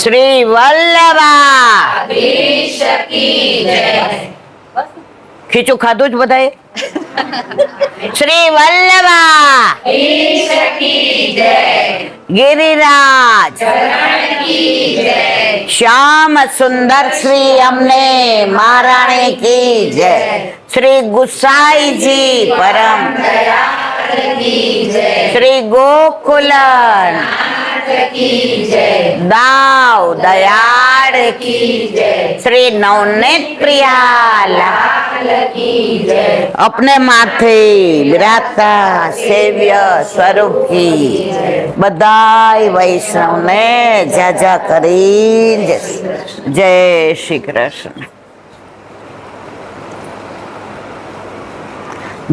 શ્રી વલ્લભા ખીચું ખાધું જ બધાએ? શ્રી વલ્લભા ગિરિરાજ શ્યામ સુંદર શ્રી અમને મહારાણી કી જય. શ્રી ગુસાઈજી પરમ શ્રી ગોકુલન દાવ દયાળ શ્રી નવનેત પ્રિયા अपने माथे विराजता सेव्य स्वरूप की बधाई वैष्णव ने जाजा કરી જય શ્રી કૃષ્ણ.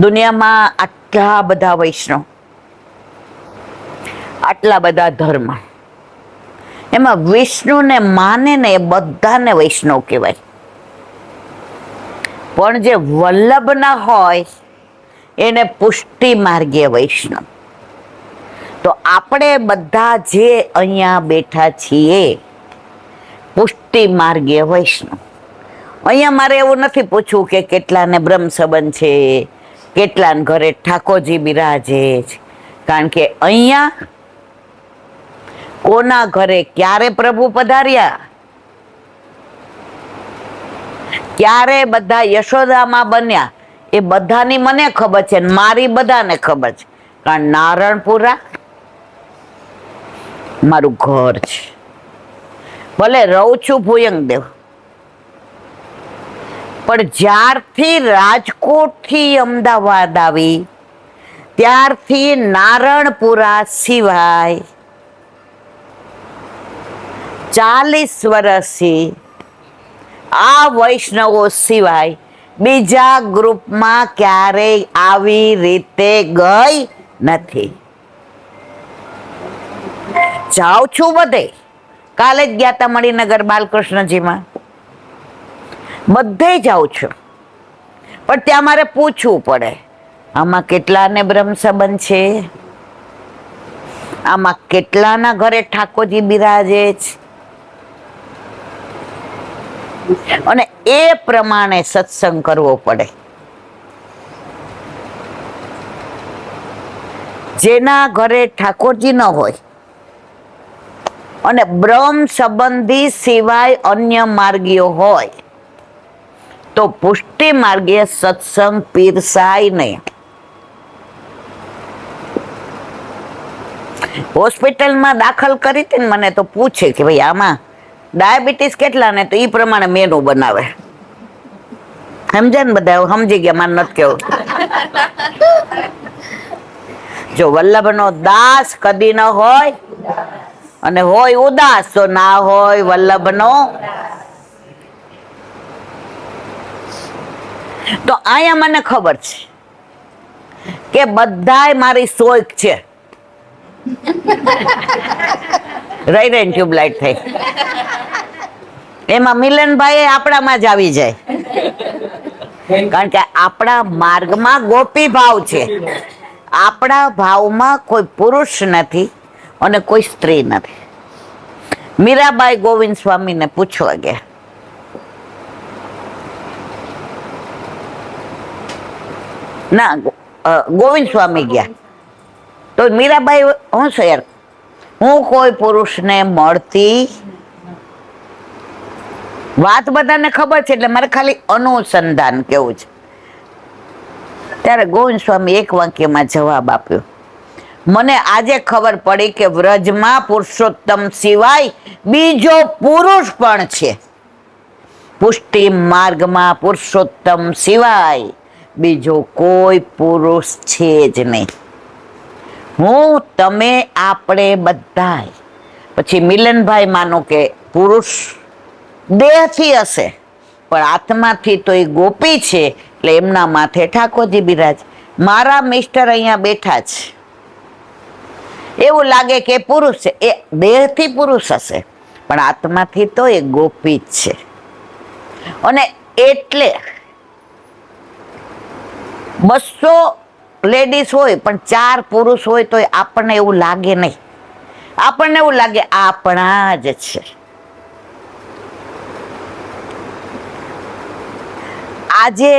દુનિયામાં આટલા બધા વૈષ્ણવ, આટલા બધા ધર્મ, એમાં વિષ્ણુને માને ને એ બધાને વૈષ્ણવ કહેવાય. પણ જે વલ્લભ ના હોય એને પુષ્ટિ માર્ગીય વૈષ્ણવ. તો આપણે બધા જે અહીંયા બેઠા છીએ પુષ્ટિ માર્ગીય વૈષ્ણવ. અહીંયા મારે એવું નથી પૂછવું કે કેટલાને બ્રહ્મ સંબંધ છે, કેટલાને ઘરે ઠાકોરજી બિરાજે છે, કારણ કે અહીંયા કોના ઘરે ક્યારે પ્રભુ પધાર્યા, ક્યારે બધા યશોદામાં બન્યા, એ બધાની મને ખબર છે, મારી બધાને ખબર છે. કારણ નારણપુરા મારું ઘર છે. ભલે રહું છું ભુયંગદેવ, પણ જ્યારથી રાજકોટ થી અમદાવાદ આવી ત્યારથી નારણપુરા સિવાય 40 વર્ષથી આ વૈષ્ણવો સિવાય બીજા ગ્રુપમાં ક્યારેય આવી રીતે ગઈ નથી. જાઉં છું બધે, કાલે જ ગયા તા મણિનગર બાલકૃષ્ણજીમાં, બધે જાઉં છું, પણ ત્યાં મારે પૂછવું પડે આમાં કેટલાને બ્રહ્મ સંબંધ છે, આમાં કેટલાના ઘરે ઠાકોરજી બિરાજે છે, અને એ પ્રમાણે સત્સંગ કરવો પડે. જેના ઘરે ઠાકોરજી ન હોય અને બ્રહ્મ સંબંધી સિવાય અન્ય માર્ગીઓ હોય તો પુષ્ટિ માર્ગીય સત્સંગ પીરસાય નહીં. હોસ્પિટલમાં દાખલ કરી હતી ને, મને તો પૂછે કે ભાઈ આમાં ડાયાબિટીસ કેટલા ને, તો એ પ્રમાણે મેનુ બનાવે. સમજે ને બધા? સમજી ગયા, મારે નથી કેવું. જો વલ્લભ નો દાસ કદી ન હોય અને હોય ઉદાસ, તો ના હોય વલ્લભ નો. તો અહીંયા મને ખબર છે કે બધાય મારી સોય છે. રહી રહીને ટ્યુબલાઇટ થઈ. એમાં મિલનભાઈ આપણામાં જ આવી જાય, કારણ કે આપણા માર્ગમાં ગોપી ભાવ છે. આપણા ભાવમાં કોઈ પુરુષ નથી અને કોઈ સ્ત્રી નથી. મીરાબાઈ ગોવિંદ સ્વામીને પૂછવા ગયા, ના ગોવિંદ સ્વામી ગયા, તો મીરાબાઈ હું છે યાર, હું કોઈ પુરુષને મળતી, વાત બધાને ખબર છે એટલે મારે ખાલી અનુસંધાન કેવું છે. ત્યારે ગોવિંદ સ્વામી એક વાક્યમાં જવાબ આપ્યો, મને આજે ખબર પડી કે વ્રજમાં પુરુષોત્તમ સિવાય બીજો પુરુષ પણ છે. પુષ્ટિ માર્ગમાં પુરુષોત્તમ સિવાય બીજો કોઈ પુરુષ છે જ નહીં. હું, તમે, આપણે બધા. પછી મિલનભાઈ માનો કે પુરુષ દેહથી હશે પણ આત્માથી તો એ ગોપી છે, એટલે એમના માથે ઠાકોરજી બિરાજ. મારા મિસ્ટર અહીંયા બેઠા છે, એવું લાગે કે પુરુષ છે, એ દેહથી પુરુષ હશે પણ આત્માથી તો એ ગોપી જ છે. અને એટલે 200 લેડીઝ હોય પણ 4 પુરુષ હોય તો આપણને એવું લાગે નહીં, આપણને એવું લાગે આપણા જ છે. આજે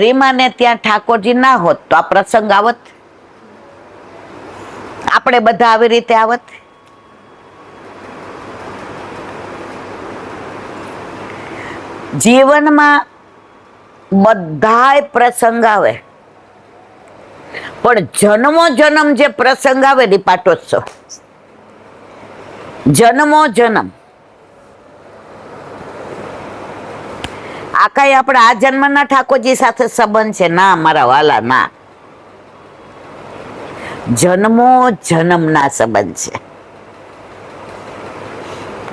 રીમાને ત્યાં ઠાકોરજી ના હોત તો આ પ્રસંગ આવત, આપણે બધા આવી રીતે આવત. જીવનમાં બધાય પ્રસંગ આવે, પણ જન્મો જન્મ જે પ્રસંગ આવે ને પાટોત્સવ, જન્મો જન્મ. આ કઈ આપણે આ જન્મના ઠાકોરજી સાથે સંબંધ છે? ના મારા વાલા, ના. જન્મો જન્મના સંબંધ છે.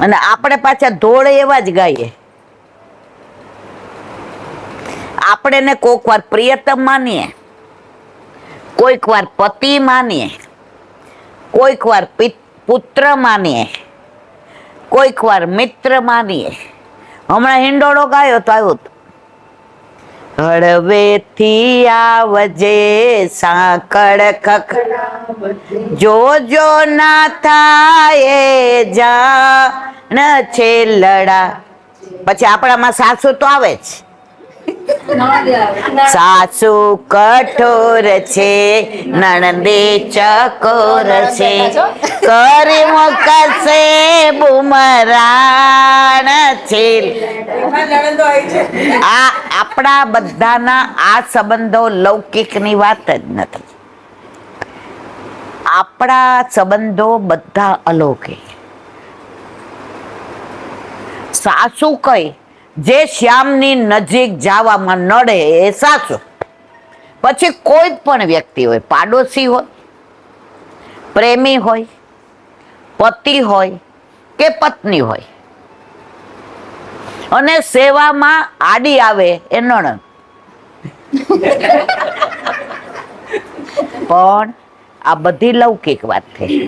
અને આપણે પાછા ધોળે એવા જ ગાઈએ. આપણે ને કોઈક વાર પ્રિયતમ માનીએ, કોઈક વાર પતિ માનીએ, કોઈક વાર પુત્ર માનીએ, કોઈક વાર મિત્ર માનીએ. હમણાં હિંડોળો ગાયો તો આવ્યું હતું, હળવેથી આવજે સાંકળ ખખડાવજે, જોજો ના થાય જાણ છે લડા. પછી આપણામાં સાસુ તો આવે જ, સાસુ કઠોર છે, નણંદે ચકોર છે, કરી મૂકશે બુમરાણ છે. આ આપણા બધાના આ સંબંધો લૌકિકની વાત જ નથી. આપણા સંબંધો બધા અલૌકિક. સાસુ કઈ જે શ્યામની નજીક જવામાં નડે એ સાસુ. પછી કોઈ પણ વ્યક્તિ હોય, પાડોશી હોય, પ્રેમી હોય, પતિ હોય કે પત્ની હોય, અને સેવામાં આડી આવે એ નણંદ. પણ આ બધી લૌકિક વાત થઈ.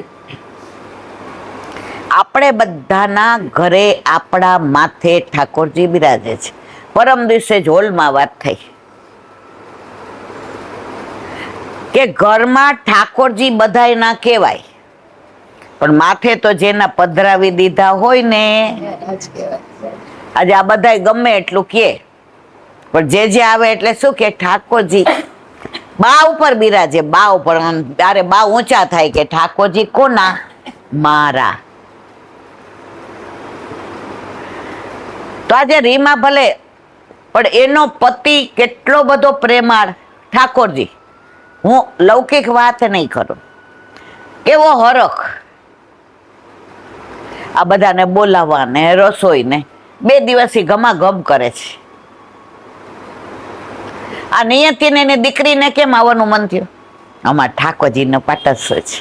આપણે બધાના ઘરે આપણા માથે ઠાકોરજી બિરાજે છે. પરમ દિવસે જ હોલમાં વાત થઈ કે ઘરમાં ઠાકોરજી બધાય ના કહેવાય, પણ માથે તો જેના પધરાવી દીધા હોય ને, આજે આ બધાય ગમે એટલું કે, પણ જે આવે એટલે શું કે ઠાકોરજી બા ઉપર બિરાજે, બા ઉપર. ત્યારે બા ઊંચા થાય કે ઠાકોરજી કોના? મારા. તો આજે રીમા ભલે, પણ એનો પતિ કેટલો બધો પ્રેમાળ ઠાકોરજી. હું લૌકિક વાત નહીં કરું, કેવો હરખ આ બધાને બોલાવવાને, રસોઈને 2 દિવસથી ઘમાઘમ કરે છે. આ નિયતિને એની દીકરીને કેમ આવવાનું મન થયું? આમાં ઠાકોરજીનો પાટોત્સવ છે.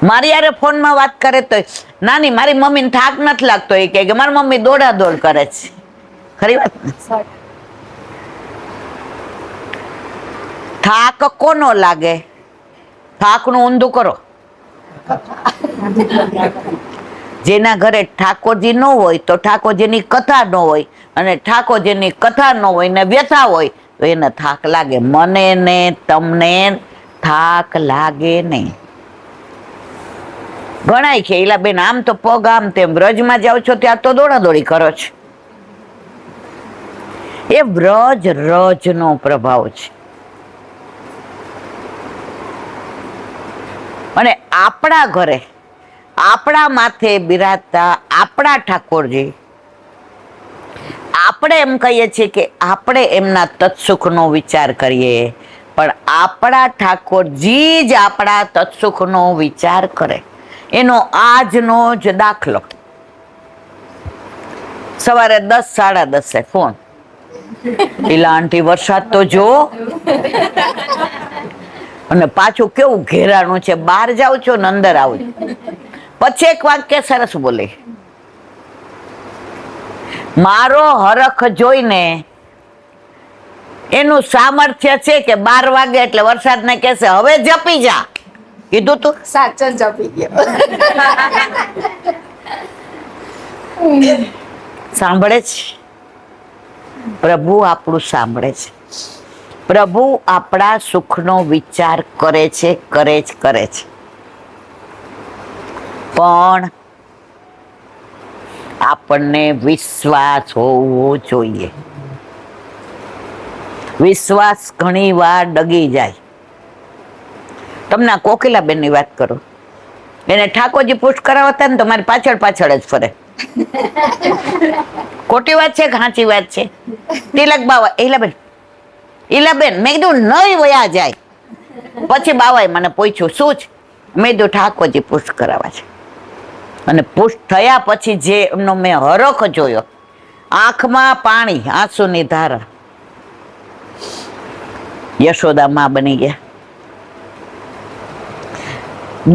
મારી યારે ફોનમાં વાત કરે તો નાની મારી મમ્મીને થાક નથી લાગતો, એ કે મારી મમ્મી દોડા દોડ કરે છે. ખરી વાત ને? થાક કોનો લાગે? થાકનું ઊંધું કરો. જેના ઘરે ઠાકોરજી ન હોય તો ઠાકોરજીની કથા ન હોય, અને ઠાકોરજીની કથા ન હોય ને વ્યથા હોય તો એને થાક લાગે. મને ને તમને થાક લાગે નહીં. ગણાય છે એલા બેન, આમ તો પગ આમ તેમ, વ્રજમાં જાઓ છો ત્યાં તો દોડાદોડી કરો છો. એ વ્રજ રજનો પ્રભાવ છે. અને આપણા ઘરે આપણા માથે બિરાજતા આપણા ઠાકોરજી, આપણે એમ કહીએ છીએ કે આપણે એમના તત્સુખનો વિચાર કરીએ, પણ આપણા ઠાકોરજી જ આપણા તત્સુખનો વિચાર કરે. એનો આજનો જ દાખલો. સવારે 10 સાડા 10 ફોન, પેલા આંટી વરસાદ તો જો, અને પાછું કેવું ઘેરાનું છે, બહાર જાઉં છો ને અંદર આવું. પછી એક વાક્ય સરસ બોલે, મારો હરખ જોઈને એનું સામર્થ્ય છે કે 12 વાગે એટલે વરસાદને કહેશે હવે જપી જા. કીધું તું સાચો જપી ગયો. સાંભળે છે પ્રભુ, આપણું સાંભળે છે. પ્રભુ આપણા સુખનો વિચાર કરે છે, કરે જ કરે છે. પણ આપણને વિશ્વાસ હોવો જોઈએ. વિશ્વાસ ઘણી વાર ડગી જાય. તમને આ કોકિલાબેનની વાત કરું. એને ઠાકોરજી પુષ્ટ કરાવતા ને તમારી પાછળ પાછળ જ ફરે. ખોટી વાત છે કે સાચી વાત છે? તિલક બાવા, ઈલાબેન મેં કીધું નહીં વયા જાય. પછી બાવાએ મને પૂછ્યું શું છે? મેં કીધું ઠાકોરજી પુષ્ટ કરાવવા છે. અને પુષ્ટ થયા પછી જે એમનો મેં હરખ જોયો, આંખમાં પાણી, આંસુની ધારા. યશોદા માં બની ગયા.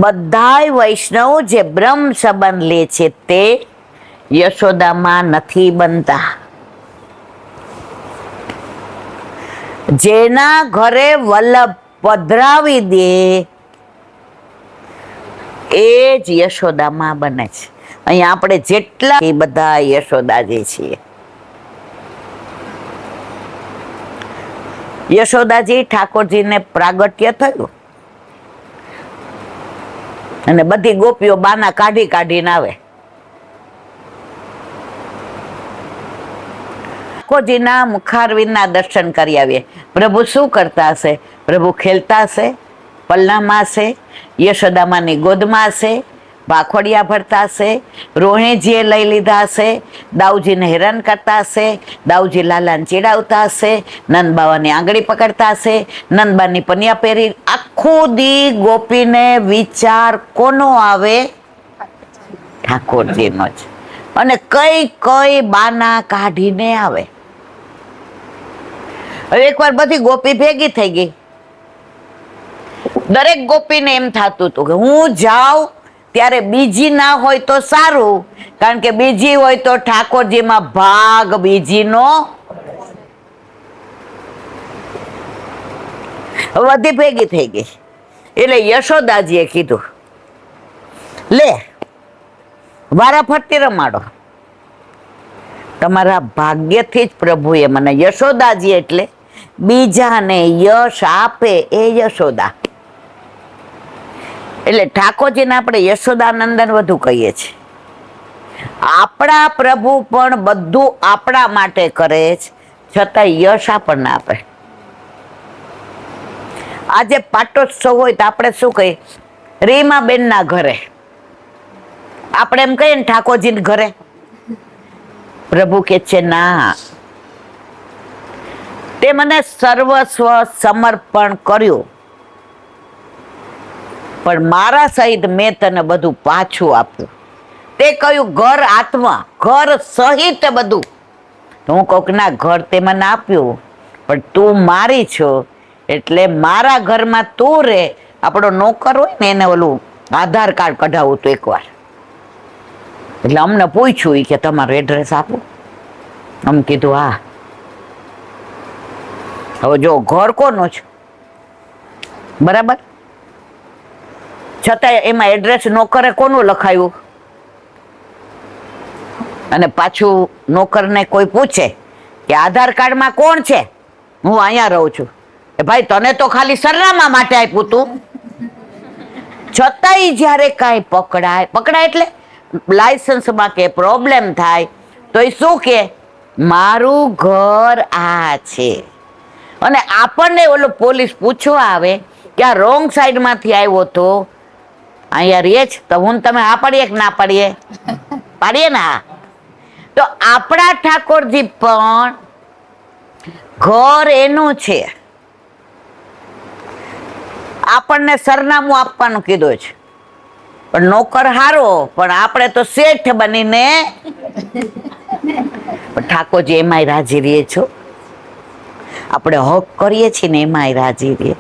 બધાય વૈષ્ણવ જે બ્રહ્મ સંબંધ લે છે તે યશોદામાં નથી બનતા. જેના ઘરે વલ્લભ પધરાવી દે એ જ યશોદામાં બને છે. અહીંયા આપણે જેટલા બધા યશોદાજી છીએ. યશોદાજી ઠાકોરજીને પ્રાગટ્ય થયું અને બધી ગોપીઓ બાના કાઢી કાઢીને આવે. ઠાકોરજીના મુખારવિંદના દર્શન કરી આવીએ. પ્રભુ શું કરતા હશે? પ્રભુ ખેલતા હશે, પલ્લામાં હશે, યશોદામાની ગોદમાં હશે, ભાખોડિયા ભરતા હશે, રોહેજીએ લઈ લીધા હશે, દાઉજીને હેરાન કરતા હશે, દાઉજી લાલાને ચીડાવતા હશે, નંદબાવાની આંગળી પકડતા હશે, નંદબાની પનિયા પહેરી. આખું દી ગોપીને વિચાર કોનો આવે? ઠાકોરજીનો જ. અને કઈ કઈ બાના કાઢીને આવે. હવે એકવાર બધી ગોપી ભેગી થઈ ગઈ. દરેક ગોપીને એમ થતું હતું કે હું જાઉં ત્યારે બીજી ના હોય તો સારું, કારણ કે બીજી હોય તો ઠાકોરજીમાં ભાગ બીજીનો. બધી ભેગી થઈ ગઈ. એટલે યશોદાજીએ કીધું લે વારાફરતી રમાડો. તમારા ભાગ્યથી જ પ્રભુએ મને, યશોદાજી એટલે બીજાને યશ આપે એ યશોદા. એટલે ઠાકોરજીને આપણે યશોદાનંદન વધુ કહીએ છીએ. આપણા પ્રભુ પણ બધું આપણા માટે કરે છે, છતાં યશ આપણને આપે. આજે પાટોત્સવ હોય તો આપણે શું કહીએ? રીમાબેનના ઘરે. આપણે એમ કહીએ ને ઠાકોરજીના ઘરે. પ્રભુ કે છે ના, તે મને સર્વસ્વ સમર્પણ કર્યું, પણ મારા સહિત મેં તને બધું પાછું આપ્યું. તે કહ્યું ઘર આત્મા, ઘર સહિત બધું. તો હું કહું ના, ઘર તે મને આપ્યું પણ તું મારી છો, એટલે મારા ઘરમાં તું રે. આપણો નોકર હોય ને એને ઓલું આધાર કાર્ડ કઢાવવું હતું એકવાર. એટલે અમને પૂછ્યું કે તમારું એડ્રેસ આપો. અમ કીધું હા. હવે જો ઘર કોનું છે બરાબર, છતાં એમાં એડ્રેસ નોકરે કોનું લખાયું? અને પાછું નોકરને કોઈ પૂછે કે આધાર કાર્ડમાં કોણ છે? હું અહીંયા રહું છું. એ ભાઈ તને તો ખાલી સરનામા માટે આપ્યું તું. છતાંય જ્યારે કાંઈ પકડાય એટલે લાયસન્સમાં કે પ્રોબ્લેમ થાય તો એ શું કે મારું ઘર આ છે. અને આપણને ઓલો પોલીસ પૂછવા આવે કે આ રોંગ સાઈડમાંથી આવ્યો તો અહીંયા રહે છે, તો હું તમે આ પાડીએ કે ના પાડીએ? પાડીએ ને. હા, તો આપણા ઠાકોરજી પણ ઘર એનું છે. આપણને સરનામું આપવાનું કીધું છે, પણ નોકર હારો, પણ આપણે તો શેઠ બનીને. ઠાકોરજી એમાંય રાજી રહીએ છો. આપણે હક કરીએ છીએ ને એમાંય રાજી રહીએ.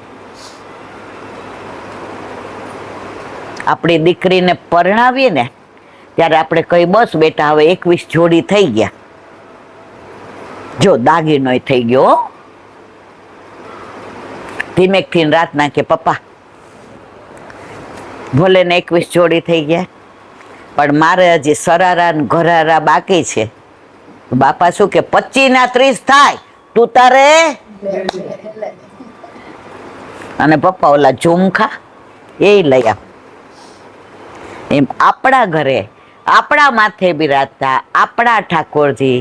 આપણી દીકરીને પરણાવીએ ને ત્યારે આપણે કઈ બસ બેટા હવે 21 જોડી થઈ ગયા. જો દાગીનોય થઈ ગયો. ધીમેકથી રાતના કે પપ્પા ભલે ને 21 જોડી થઈ ગયા, પણ મારે હજી સરારા ને ઘરારા બાકી છે. બાપા શું કે 25 ના 30 થાય તું તારે. અને પપ્પા ઓલા ઝુમખા એ લઈ આવ. એમ આપણા ઘરે આપણા માથે બિરાજતા આપણા ઠાકોરજી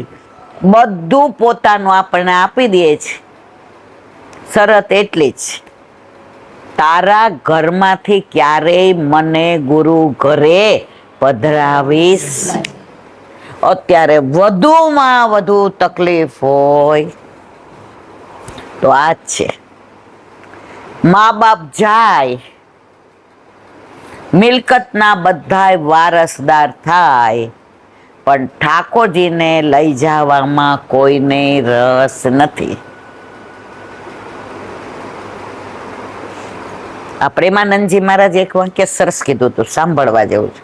બધું પોતાનું આપણને આપી દે છે. શરત એટલી જ, તારા ઘરમાંથી ક્યારેય મને ગુરુ ઘરે પધરાવીશ. અત્યારે વધુમાં વધુ તકલીફ હોય તો આ જ છે. મા બાપ જાય, મિલકતના બધાય વારસદાર થાય, પણ ઠાકોરજીને લઈ જવામાં કોઈને રસ નથી. આ પ્રેમાનંદજી મહારાજ એક વાક્ય સરસ કીધું હતું, સાંભળવા જેવું છે.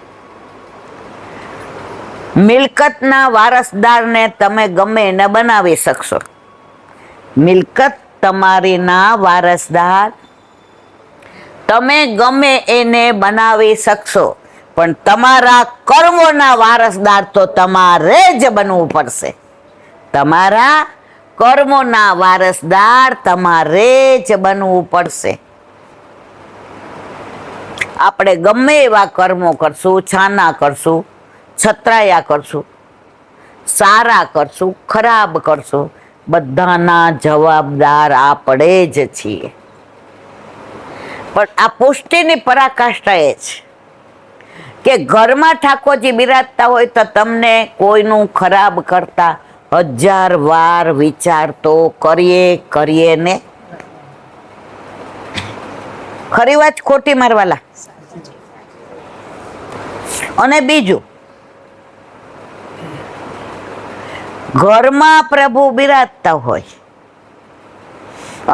મિલકતના વારસદારને તમે ગમે એને બનાવી શકશો. મિલકત તમારીના વારસદાર તમે ગમે એને બનાવી શકશો, પણ તમારા કર્મોના વારસદાર તો તમારે જ બનવું પડશે. તમારા કર્મોના વારસદાર તમારે જ બનવું પડશે. આપણે ગમે એવા કર્મો કરશું, છાના કરશું, છત્રાયા કરશું, સારા કરશું, ખરાબ કરશું, બધાના જવાબદાર આપણે જ છીએ. પણ આ પુષ્ટિની પરાકાષ્ઠા એ છે કે ઘરમાં ઠાકોરજી બિરાજતા હોય તો તમને કોઈનું ખરાબ કરતા 1000 વાર વિચાર તો કરીએ ને. ખરી વાત ખોટી મારવાલા? અને બીજું, ઘરમાં પ્રભુ બિરાજતા હોય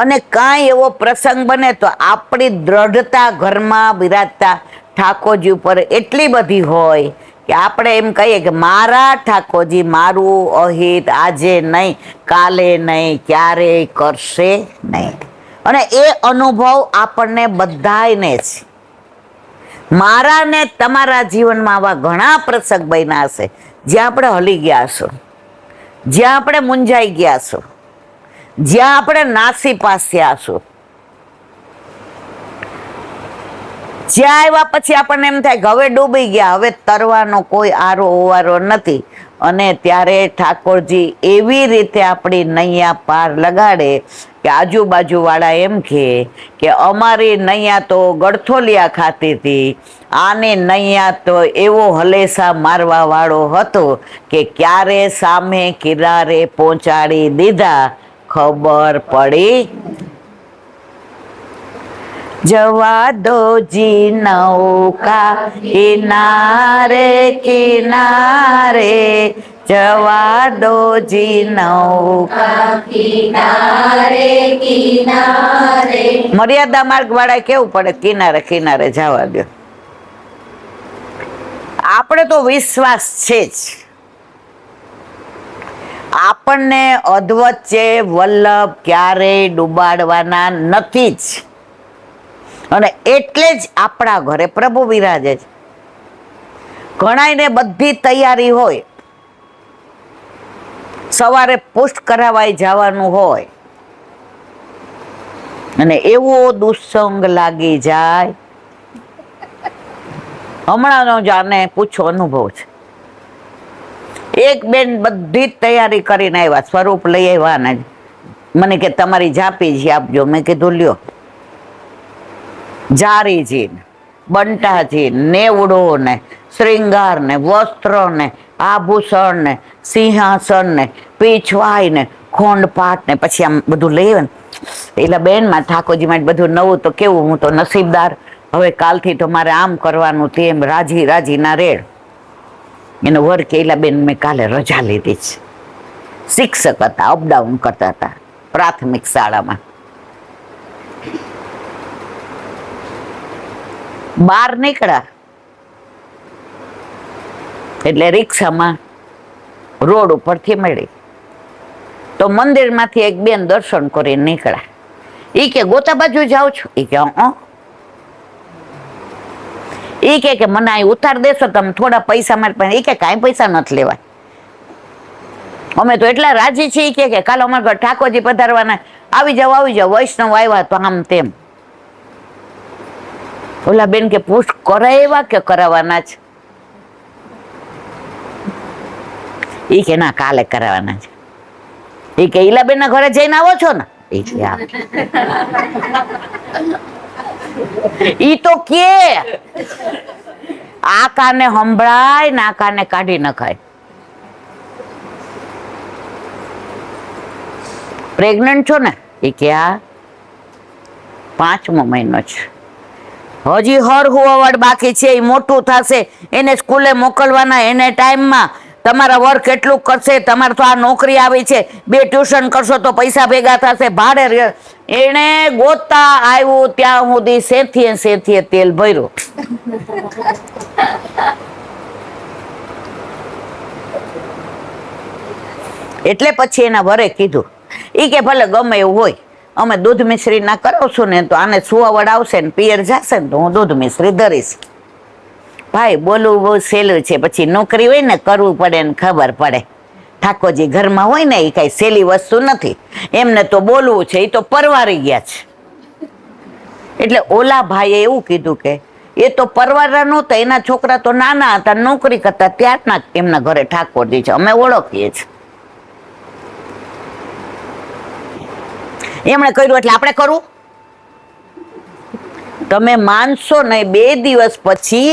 અને કાંઈ એવો પ્રસંગ બને તો આપણી દ્રઢતા ઘરમાં બિરાજતા ઠાકોરજી ઉપર એટલી બધી હોય કે આપણે એમ કહીએ કે મારા ઠાકોરજી મારું અહિત આજે નહીં, કાલે નહીં, ક્યારેય કરશે નહીં. અને એ અનુભવ આપણને બધાયને છે. મારા ને તમારા જીવનમાં આવા ઘણા પ્રસંગ બન્યા હશે જ્યાં આપણે હલી ગયા હશું, જ્યાં આપણે મૂંઝાઈ ગયા હશું, જ્યાં આપણે નાસી પાસ્યા હશું, જ્યાં આવ્યા પછી આપણને એમ થાય કે હવે ડૂબી ગયા, હવે તરવાનો કોઈ આરો ઓવારો નથી. અને ત્યારે ઠાકોરજી એવી રીતે આપણી નૈયા પાર લગાડે કે આજુબાજુ વાળા એમ કે અમારી નૈયા તો ગળથોલિયા ખાતી હતી, આની નૈયા તો એવો હલેસા મારવા વાળો હતો કે ક્યારે સામે કિનારે પહોંચાડી દીધા ખબર પડી. જવા દો જી નૌકા કિનારે કિનારે, જવા દો જી નૌકા કિનારે કિનારે. મર્યાદા માર્ગ વાળા કેવું પડે, કિનારે કિનારે જવા દો. આપણે તો વિશ્વાસ છે જ, આપણને અધવચ્ચે વલ્લભ ક્યારેય ડૂબાડવાના નથી જ. અને એટલે જ આપણા ઘરે પ્રભુ બિરાજે છે. ઘણાયને બધી તૈયારી હોય, સવારે પુષ્ટ કરાવાય જવાનું હોય અને એવો દુસ્સંગ લાગી જાય. હમણાંનો જાને પૂછો અનુભવ છે. એક બેન બધી જ તૈયારી કરીને આવ્યા, સ્વરૂપ લઈ આવ્યા ને મને કે તમારી જાપી જ આપજો. મેં કીધું લ્યો. જારીજી, બંટાજી, નેવડો ને, શ્રૃંગાર ને, વસ્ત્ર ને, આભૂષણ ને, સિંહાસન ને, પીછવાઈ ને, ખોંડપાટ ને, પછી આમ બધું લઈ આવે ને એટલે બેનમાં ઠાકોરજી માટે બધું નવું તો કેવું, હું તો નસીબદાર, હવે કાલથી તો મારે આમ કરવાનું તેમ, રાજી રાજી ના રેડ. એનો વર કેલા બેન મેં કાલે રજા લીધી છે. શિક્ષક હતા, અપડાઉન કરતા હતા પ્રાથમિક શાળામાં. બહાર નીકળ્યા એટલે રિક્ષામાં રોડ ઉપરથી મળી તો મંદિરમાંથી એક બેન દર્શન કરીને નીકળ્યા. ઈ કે ગોતા બાજુ જાઉં છું? ઈ કે મને અહીં ઉતાર દેશો તમે, થોડા પૈસા મારે પણ. ઈ કે કાંઈ પૈસા નથી લેવા, અમે તો એટલા રાજી છીએ કે કાલે અમારા ઘર ઠાકોરજી પધારવાના, આવી જાવ વૈષ્ણવ આવ્યા તો આમ તેમ. ઓલા બેન કે પુષ્ટ કરાવ્યા કે કરાવવાના છે? એ કે ના કાલે કરાવવાના છે. એ કે ઈલાબેન ના ઘરે જઈને આવો છો ને? એ કે ઈ તો કે આ કાને સંભળાય ના કાને કાઢી નખાય. પ્રેગ્નન્ટ છો ને? એ કે આ 5મો મહિનો છે, હજી હર હુવાવડ બાકી છે. એ મોટું થશે, એને સ્કૂલે મોકલવાના, એને ટાઈમમાં તમારા વર્ક કેટલું કરશે, તમારે તો આ નોકરી આવી છે, 2 ટ્યુશન કરશો તો પૈસા ભેગા થશે, ભાડે. એને ગોતતા આવ્યું ત્યાં સુધી સેથીએ તેલ ભર્યું. એટલે પછી એના વરે કીધું, ઈ કે ભલે ગમે એવું હોય, અમે દૂધ મિશ્રી ના કરાવશું ને તો આને સુવાવડ આવશે ને પિયર જશે ને તો હું દૂધ મિશ્રી ધરીશ. ભાઈ બોલવું બહુ સહેલું છે, પછી નોકરી હોય ને કરવું પડે ને ખબર પડે. ઠાકોરજી ઘરમાં હોય ને એ કઈ સહેલી વસ્તુ નથી. એમને તો બોલવું છે, એ તો પરવારી ગયા છે. એટલે ઓલા ભાઈએ એવું કીધું કે એ તો પરવારા નહોતા, એના છોકરા તો નાના હતા, નોકરી કરતા, ત્યારના એમના ઘરે ઠાકોરજી છે, અમે ઓળખીએ છીએ. એમણે કર્યું એટલે આપણે કરવું? તમે માનશો નહીં, 2 દિવસ પછી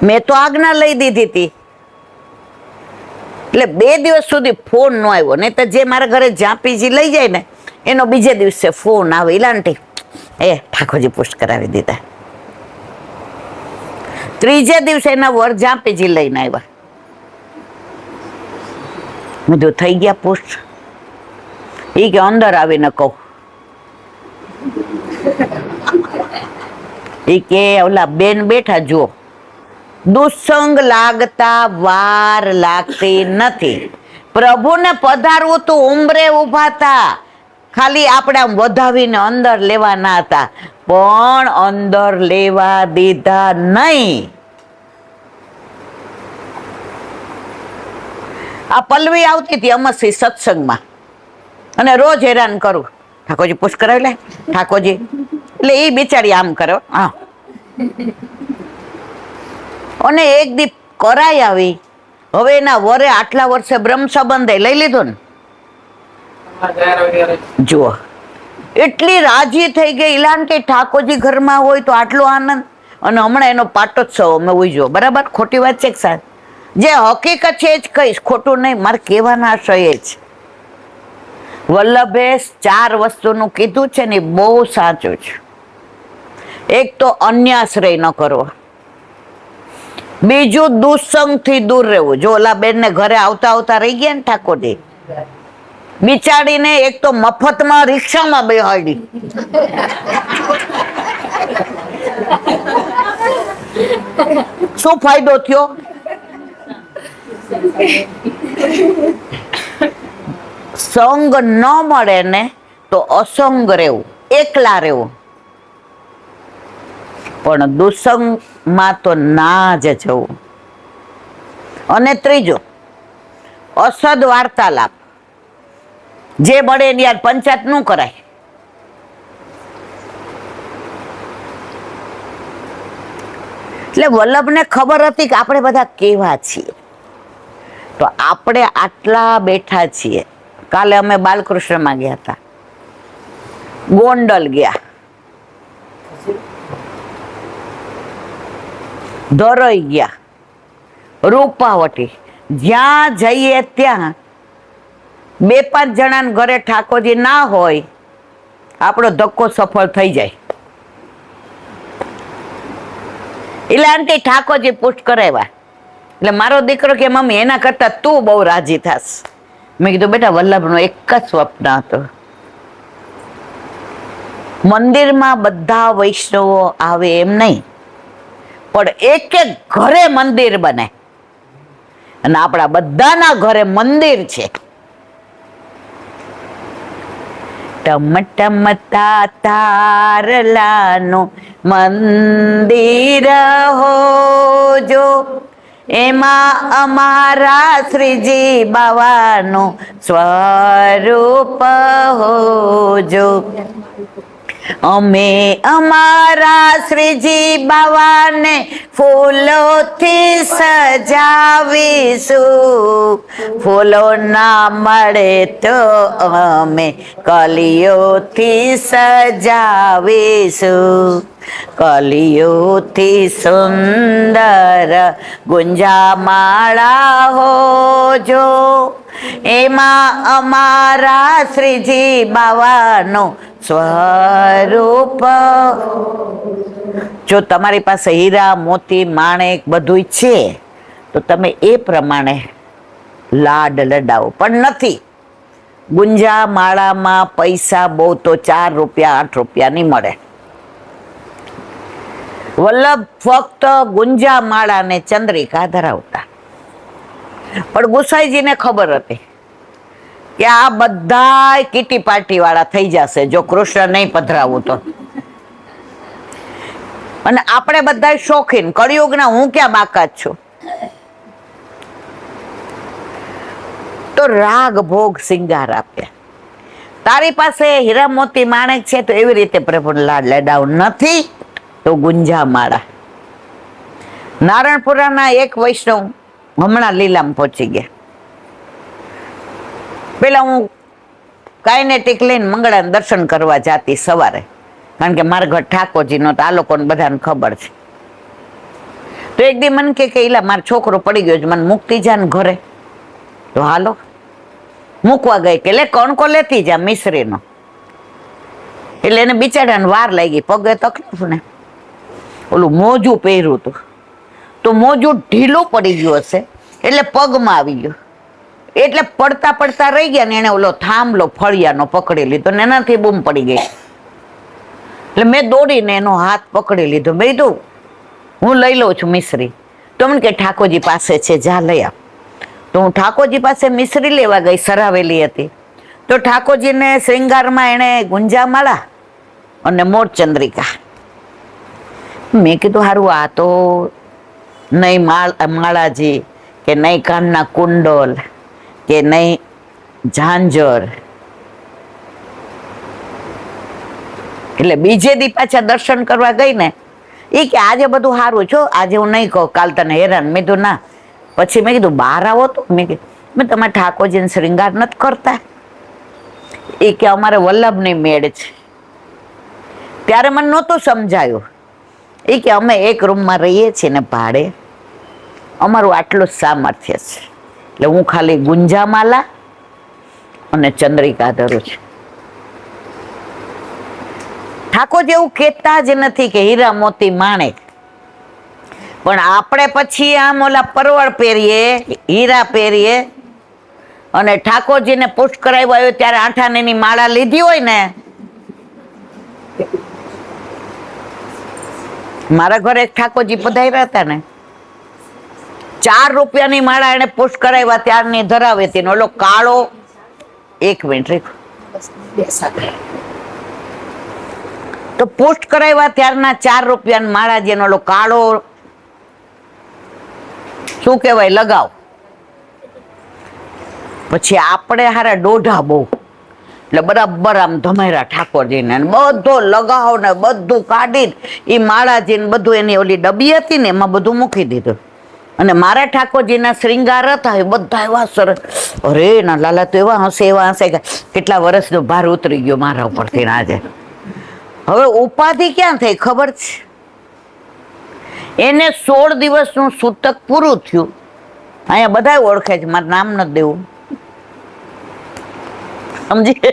મેં તો આજ્ઞા લઈ દીધી હતી. એટલે 2 દિવસ સુધી ફોન ન આવ્યો. નહીં તો જે મારા ઘરે જાપીજી લઈ જાય ને એનો બીજે દિવસે ફોન આવે, ઈલાંટી ઠાકોરજી પુષ્ટ કરાવી દીધા. 3જે દિવસે એના વર જાપીજી લઈને આવ્યા. બધું થઈ ગયા પુષ્ટ. એ કે અંદર આવીને કહું. એ કે ઓલા બેન બેઠા જુઓ, દુસંગ લાગતા વાર લાગતી નથી. પ્રભુને પધારવું તો ઉંમરે ઉભા હતા, ખાલી આપણે આમ વધાવીને અંદર લેવાના હતા, પણ અંદર લેવા દીધા નહીં. આ પલ્લવી આવતી હતી અમરસિંહ સત્સંગમાં અને રોજ હેરાન કરું, ઠાકોરજી પુષ્ટ કરાવી લે ઠાકોરજી. એટલે એ બિચારી આમ કરે. હા, અને એક દી કરાઈ આવી. હવે એના વરે આટલા વર્ષે બ્રહ્મ સંબંધે લઈ લીધો ને, જુઓ એટલી રાજી થઈ ગઈ ઈલાન કે ઠાકોરજી ઘરમાં હોય તો આટલો આનંદ. અને હમણાં એનો પાટોત્સવ અમે ઉજવ્યો. બરાબર, ખોટી વાત છે કે સાહેબ? જે હકીકત છે જ કહીશ, ખોટું નહીં. મારે કહેવાના આશય જ વલ્લભે 4 વસ્તુનું કીધું છે ને, બહુ સાચું છે. એક તો અન્યાશ્રય ન કરવો, બીજું દુસંગથી દૂર રહેવું. જો ઓલા બેન ને ઘરે આવતા આવતા રહી ગયા ને ઠાકોરજી, બિચારીને એક તો મફતમાં રિક્ષામાં બેહાડી. શું ફાયદો થયો? સંગ ન મળે ને તો અસંગ રહેવું, એકલા રહેવું, પણ દુસંગમાં તો ના જ જવું. અને ત્રીજું, અસદ વાર્તાલાપ. જે મળે એની યાર પંચાયત ન કરાય. એટલે વલ્લભને ખબર હતી કે આપણે બધા કેવા છીએ, તો આપણે આટલા બેઠા છીએ. કાલે અમે બાલકૃષ્ણમાં ગયા હતા, ગોંડલ ગયા, ધરોઈ ગયા, રૂપાવટી. જ્યાં જઈએ ત્યાં 2-5 જણાને ઘરે ઠાકોરજી ના હોય, આપણો ધક્કો સફળ થઈ જાય. એટલે આંટી ઠાકોરજી પુષ્ટ કરાવ્યા. એટલે મારો દીકરો કે મમ્મી એના કરતા તું બહુ રાજી થાસ. મેં કીધું બેટા વલ્લભનો એક જ સ્વપ્ન હતો, મંદિરમાં બધા વૈષ્ણવો આવે એમ નહીં, પણ એક એક ઘરે મંદિર બને. અને આપણા બધાના ઘરે મંદિર છે. ટમ તારલાનું મંદિર હોજો, એમાં અમારા શ્રીજી બાવાનું સ્વરૂપ હોજો. અમે અમારા શ્રીજી બાવાને ફૂલોથી સજાવીશું, ફૂલો ના મળે તો અમે કલીઓથી સજાવીશું, કલીઓથી સુંદર ગુંજામાળા હોજો, એમાં અમારા શ્રીજી બાવાનો સ્વરૂપ. જો તમારી પાસે હીરા મોતી માણેક બધું છે તો તમે એ પ્રમાણે લાડ લડાવો, પણ નથી. ગુંજા માળામાં પૈસા બહુ તો 4 રૂપિયા 8 રૂપિયા નહીં મળે. વલ્લભ ફક્ત ગુંજા માળાને ચંદ્રિકા ધરાવતા, પણ ગુસાઈજીને ખબર હતી કે આ બધા કીટી પાર્ટી વાળા થઈ જશે જો કૃષ્ણ નહીં પધરાવું તો. અને આપણે બધા શોખીન, કળિયુગના હું ક્યાં બાકાત છું. તો રાગ ભોગ સિંગાર આપ્યા. તારી પાસે હીરા મોતી માણેક છે તો એવી રીતે પ્રભુને લાડ લડાવ, નથી તો ગુંજા માળા. નારણપુરાના એક વૈષ્ણવ હમણાં લીલામ પહોંચી ગયા. પેલા હું કાઇનેટિક લઈને મંગળાને દર્શન કરવા જાતી સવારે, કારણ કે મારા ઘર ઠાકોરજીનો તો આ લોકોને બધાને ખબર છે. તો એક દી મને કે ઈલા મારો છોકરો પડી ગયો છે, મને મૂકતી જા ને ઘરે. તો હાલો મૂકવા ગઈ કે લે કણકો લેતી જા મિશ્રીનો. એટલે એને બિચારાને વાર લાગી, પગે તકલીફ ને ઓલું મોજું પહેર્યું હતું તો મોજું ઢીલું પડી ગયું હશે એટલે પગમાં આવી ગયું. એટલે પડતા પડતા રહી ગયા ને એને ઓલો થાંભલો ફળિયાનો પકડી લીધો ને એનાથી બૂમ પડી ગઈ. એટલે મેં દોડીને એનો હાથ પકડી લીધો. મેં કીધું હું લઈ લઉં છું મિશ્રી. તો મને કે ઠાકોરજી પાસે છે, જા લઈ આવ. તો હું ઠાકોરજી પાસે મિશ્રી લેવા ગઈ, સરાવેલી હતી. તો ઠાકોરજીને શ્રૃંગારમાં એણે ગુંજામાળા અને મોરચંદ્રિકા. મેં કીધું હારું આ તો નહીં માળાજી કે નહીં કાનના કુંડલ કે નહીં ઝાંઝર. એટલે બીજે દી પાછા દર્શન કરવા ગઈ ને એ કે આજે બધું સારું છો, આજે હું નહીં કહું, કાલ તને હેરાન. મેં કીધું ના. પછી મેં કીધું બહાર આવો તો મેં તમારે ઠાકોરજીને શ્રૃંગાર નથી કરતા? એ કે અમારે વલ્લભની મેળ છે. ત્યારે મને નહોતું સમજાયું. એ કે અમે એક રૂમમાં રહીએ છીએ ને ભાડે, અમારું આટલું જ સામર્થ્ય છે, એટલે હું ખાલી ગુંજામાલા અને ચંદ્રિકા ધરું છું. ઠાકોર જેવું કહેતા જ નથી કે હીરા મોતી માણેક, પણ આપણે પછી આમ ઓલા પરવળ પહેરીએ, હીરા પહેરીએ અને ઠાકોરજીને પુષ્ટ કરાવ્યો હોય ત્યારે આઠાનેની માળા લીધી હોય ને. મારા ઘરે એક ઠાકોરજી પધાર્યા હતા ને, 4 રૂપિયાની માળા એને પુષ્ટ કરાવ્યા ત્યારની ધરાવે હતી. ઓલો કાળો, 1 મિનિટ રીખો, તો પુષ્ટ કરાવ્યા ત્યારના 4 રૂપિયાની માળા જેનો ઓલો કાળો શું કહેવાય લગાવ. પછી આપણે હારા દોઢા બહુ, એટલે બરાબર આમ ધમેરા ઠાકોરજીને બધો લગાવ ને બધું કાઢી એ માળાજીને બધું એની ઓલી ડબ્બી હતી ને એમાં બધું મૂકી દીધું. અને મારા ઠાકોરજીના શ્રૃંગાર હતા એ બધા એવા સરસ. અરે ના લાલા તો એવા હશે કે કેટલા વર્ષનો ભાર ઉતરી ગયો મારા ઉપરથી આજે. હવે ઉપાધિ ક્યાં થઈ ખબર છે? એને 16 દિવસનું સૂતક પૂરું થયું. અહીંયા બધા ઓળખે છે, મારું નામ નથી દેવું, સમજી.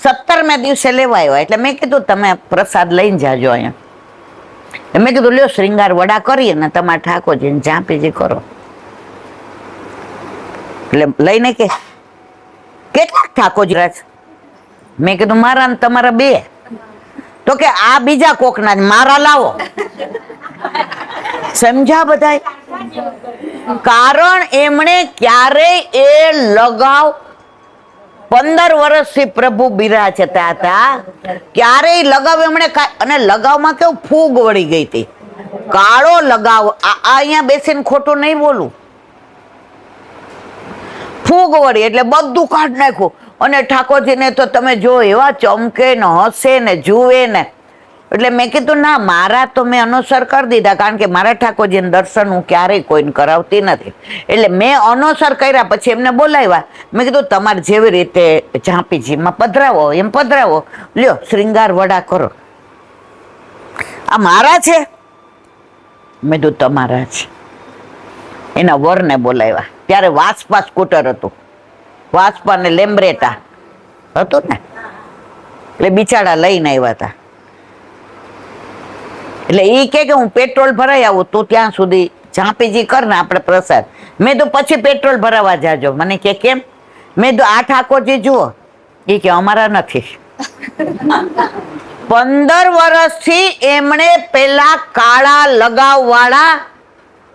17મે દિવસે લેવા આવ્યા. એટલે મેં કીધું તમે પ્રસાદ લઈને જાજો અહીંયા. મેં કીધું લ્યો શ્રૃંગાર વડા કરીએ ને તમારા ઠાકોરજીને ચાંપીજી કરો. એટલે લઈને કે કેટલાક ઠાકોરજી રહે છે? મેં કીધું મારા ને તમારા 2. તો કે આ બીજા કોકના જ મારા લાવો. સમજ્યા બધાય? કારણ એમણે ક્યારેય એ લગાવ 15 વર્ષથી પ્રભુ બિરાજતા હતા, ક્યારેય લગાવ એમણે અને લગાવમાં કેવું ફૂગ વળી ગઈ હતી. કાળો લગાવ, અહીંયા બેસીને ખોટું નહીં બોલું, ફૂગ વળી એટલે બધું કાઢ નાખ્યું. અને ઠાકોરજીને તો તમે જો એવા ચમકે ને હસે ને જુએ ને, એટલે મેં કીધું ના, મારા તો મેં અનુસર કરી દીધા, કારણ કે મારા ઠાકોરજીને દર્શન હું ક્યારેય કોઈને કરાવતી નથી. એટલે મેં અનુસર કર્યા. પછી એમને બોલાવ્યા. મેં કીધું તમારે જેવી રીતે ઝાંપીજીમાં પધરાવો એમ પધરાવો, લ્યો શ્રૃંગાર વડા કરો. આ મારા છે? મેં કીધું તમારા છે. એના વરને બોલાવ્યા. ત્યારે વાસ્પા સ્કૂટર હતું, વાસ્પા ને લેમ્બ્રેટા હતું ને, એટલે બિચારા લઈને આવ્યા હતા. એટલે એ કે હું પેટ્રોલ ભરાઈ આવું, તું ત્યાં સુધી ઝાંપીજી કર ને આપણે પ્રસાદ. મેં તો પછી પેટ્રોલ ભરાવા જાજો. મને કે કેમ? મેં તો આ ઠાકોરજી જુઓ. એ કે અમારા નથી. 15 વર્ષથી એમણે પેલા કાળા લગાવ વાળા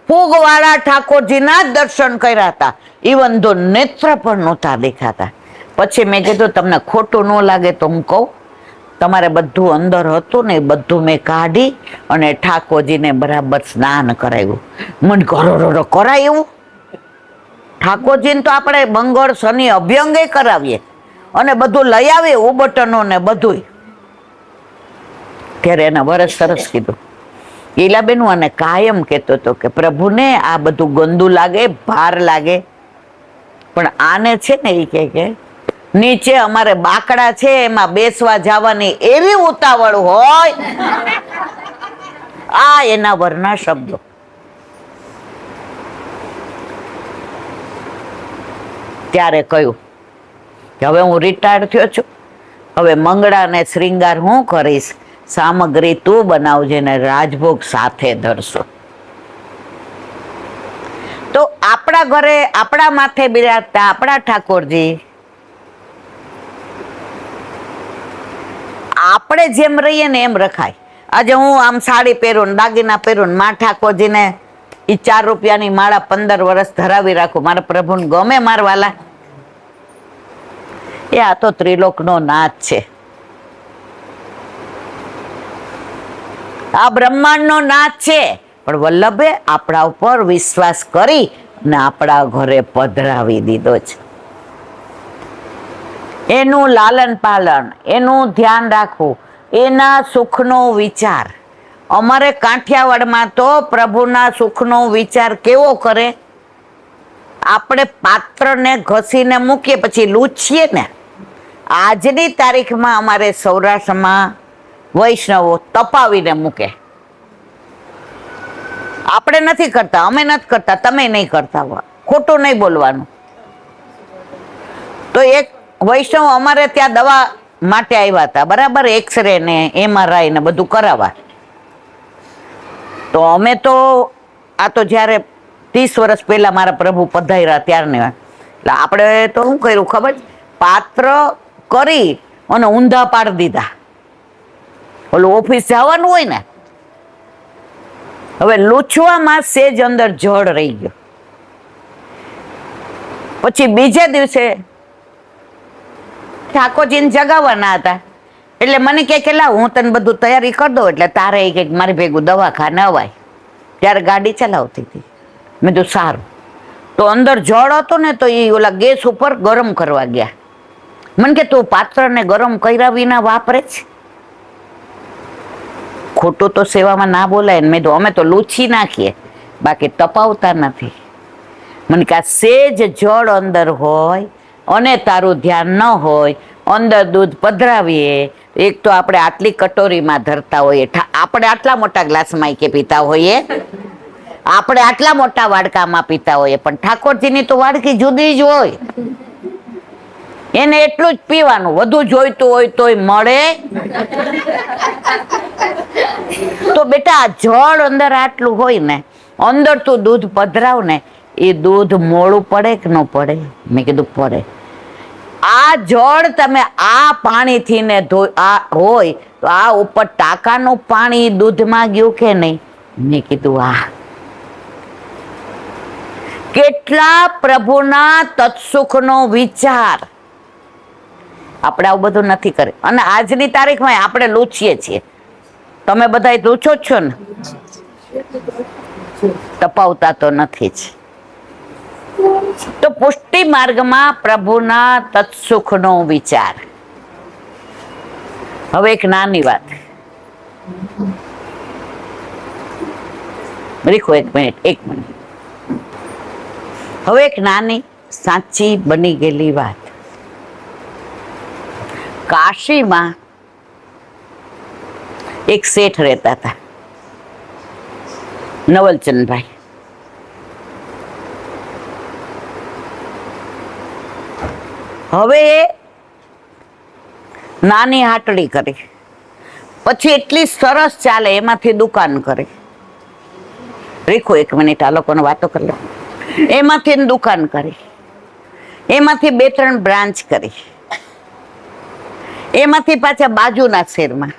ફૂગ વાળા ઠાકોરજીના જ દર્શન કર્યા હતા. ઇવન તો નેત્ર પણ નહોતા દેખાતા. પછી મેં કીધું તમને ખોટું ન લાગે તો હું કહું, તમારે બધું અંદર હતું ને એ બધું મેં કાઢી અને ઠાકોરજીને બરાબર સ્નાન કરાવ્યું. મને ઘરો કરાય એવું? ઠાકોરજીને તો આપણે મંગળ શનિ અભ્યંગે કરાવીએ અને બધું લઈ આવીએ, ઉબટનો ને બધું. ત્યારે એના વરસ સરસ કીધું. ઈલાબેન અને કાયમ કહેતો હતો કે પ્રભુને આ બધું ગંદુ લાગે, ભાર લાગે, પણ આને છે ને એ કે નીચે અમારે બાકડા છે, એમાં બેસવા જવાની એવી ઉતાવળ હોય. આ એના વરના શબ્દો. ત્યારે કહ્યું કે હવે હું રિટાયર્ડ થયો છું, હવે મંગળા ને શ્રૃંગાર હું કરીશ, સામગ્રી તું બનાવજે ને રાજભોગ સાથે ધરશો. તો આપણા ઘરે આપણા માથે બિરાજતા આપણા ઠાકોરજી આપણે જેમ રહીએ ને એમ રખાય. આજે હું આમ સાડી પહેરું ને દાગીના પહેરું ને મા ઠાકોરજીને એ 4 રૂપિયાની માળા 15 વર્ષ ધરાવી રાખું, મારા પ્રભુને ગમે મારવાલા? એ આ તો ત્રિલોકનો નાથ છે, આ બ્રહ્માંડનો નાથ છે. પણ વલ્લભે આપણા ઉપર વિશ્વાસ કરી ને આપણા ઘરે પધરાવી દીધો છે. એનું લાલન પાલન, એનું ધ્યાન રાખવું, એના સુખનો વિચાર. અમારે કાઠિયાવાડમાં તો પ્રભુના સુખનો વિચાર કેવો કરે? આપણે પાત્રને ઘસીને મૂકીએ પછી લૂછીએ ને. આજની તારીખમાં અમારે સૌરાષ્ટ્રમાં વૈષ્ણવો તપાવીને મૂકે. આપણે નથી કરતા, અમે નથી કરતા, તમે નહીં કરતા, ખોટું નહીં બોલવાનું. તો એક વૈષ્ણવ અમારે ત્યાં દવા માટે આવ્યા હતા, બરાબર, એક્સરે ને MRI ને બધું કરાવવા. તો અમે તો આ તો જ્યારે 30 વર્ષ પહેલા મારા પ્રભુ પધાર્યા ત્યારને, એટલે આપણે તો શું કર્યું ખબર? પાત્ર કરી અને ઊંધા પાડી દીધા. ઓલું ઓફિસ જવાનું હોય ને, હવે લૂછવામાં સેજ અંદર જળ રહી ગયો. પછી બીજે દિવસે ઠાકોરજીને જગાવવાના હતા, એટલે મને કે લા હું તને બધું તૈયારી કરી દઉં, એટલે તારે એક મારી ભેગું દવાખાને અવાય. ત્યારે ગાડી ચલાવતી હતી. મેં તો સારું. તો અંદર જળ હતો ને, તો એ ઓલા ગેસ ઉપર ગરમ કરવા ગયા. મને કે તું પાત્રને ગરમ કર્યા વિના વાપરે છે? ખોટું તો સેવામાં ના બોલાય ને. મેં તો અમે તો લૂછી નાખીએ, બાકી તપાવતા નથી. મને કે આ સેજ જળ અંદર હોય અને તારું ધ્યાન ન હોય, અંદર દૂધ પધરાવીએ. એક તો આપણે આટલી કટોરીમાં ધરતા હોઈએ, આપણે આટલા મોટા ગ્લાસમાં કે પીતા હોઈએ, આપણે આટલા મોટા વાડકામાં પીતા હોઈએ, પણ ઠાકોરજીની તો વાડકી જુદી જ હોય. એને એટલું જ પીવાનું, વધુ જોઈતું હોય તોય મળે. તો બેટા આ જળ અંદર આટલું હોય ને, અંદર તું દૂધ પધરાવ ને, એ દૂધ મોડું પડે કે ન પડે? મેં કીધું પડે. આ જળ તમે આ પાણીથી ને હોય તો આ ઉપર ટાંકાનું પાણી દૂધમાં ગયું કે નહીં? મેં કીધું આ કેટલા પ્રભુના તત્સુખનો વિચાર. આપણે આવું બધું નથી કરે. અને આજની તારીખમાં આપણે લૂછીએ છીએ. તમે બધા લૂછો જ છો ને, તપાવતા તો નથી જ. તો પુષ્ટિ માર્ગમાં પ્રભુના તત્સુખનો વિચાર. હવે એક નાની વાત, રીખો એક મિનિટ. હવે એક નાની સાચી બની ગયેલી વાત. કાશીમાં એક શેઠ રહેતા હતા, નવલચંદભાઈ. હવે નાની હાટડી કરી, પછી એટલી સરસ ચાલે એમાંથી દુકાન કરી. રીખો એક મિનિટ, આ લોકોને વાતો કરી લો. એમાંથી દુકાન કરી, એમાંથી 2-3 બ્રાન્ચ કરી, એમાંથી પાછા બાજુના શહેરમાં.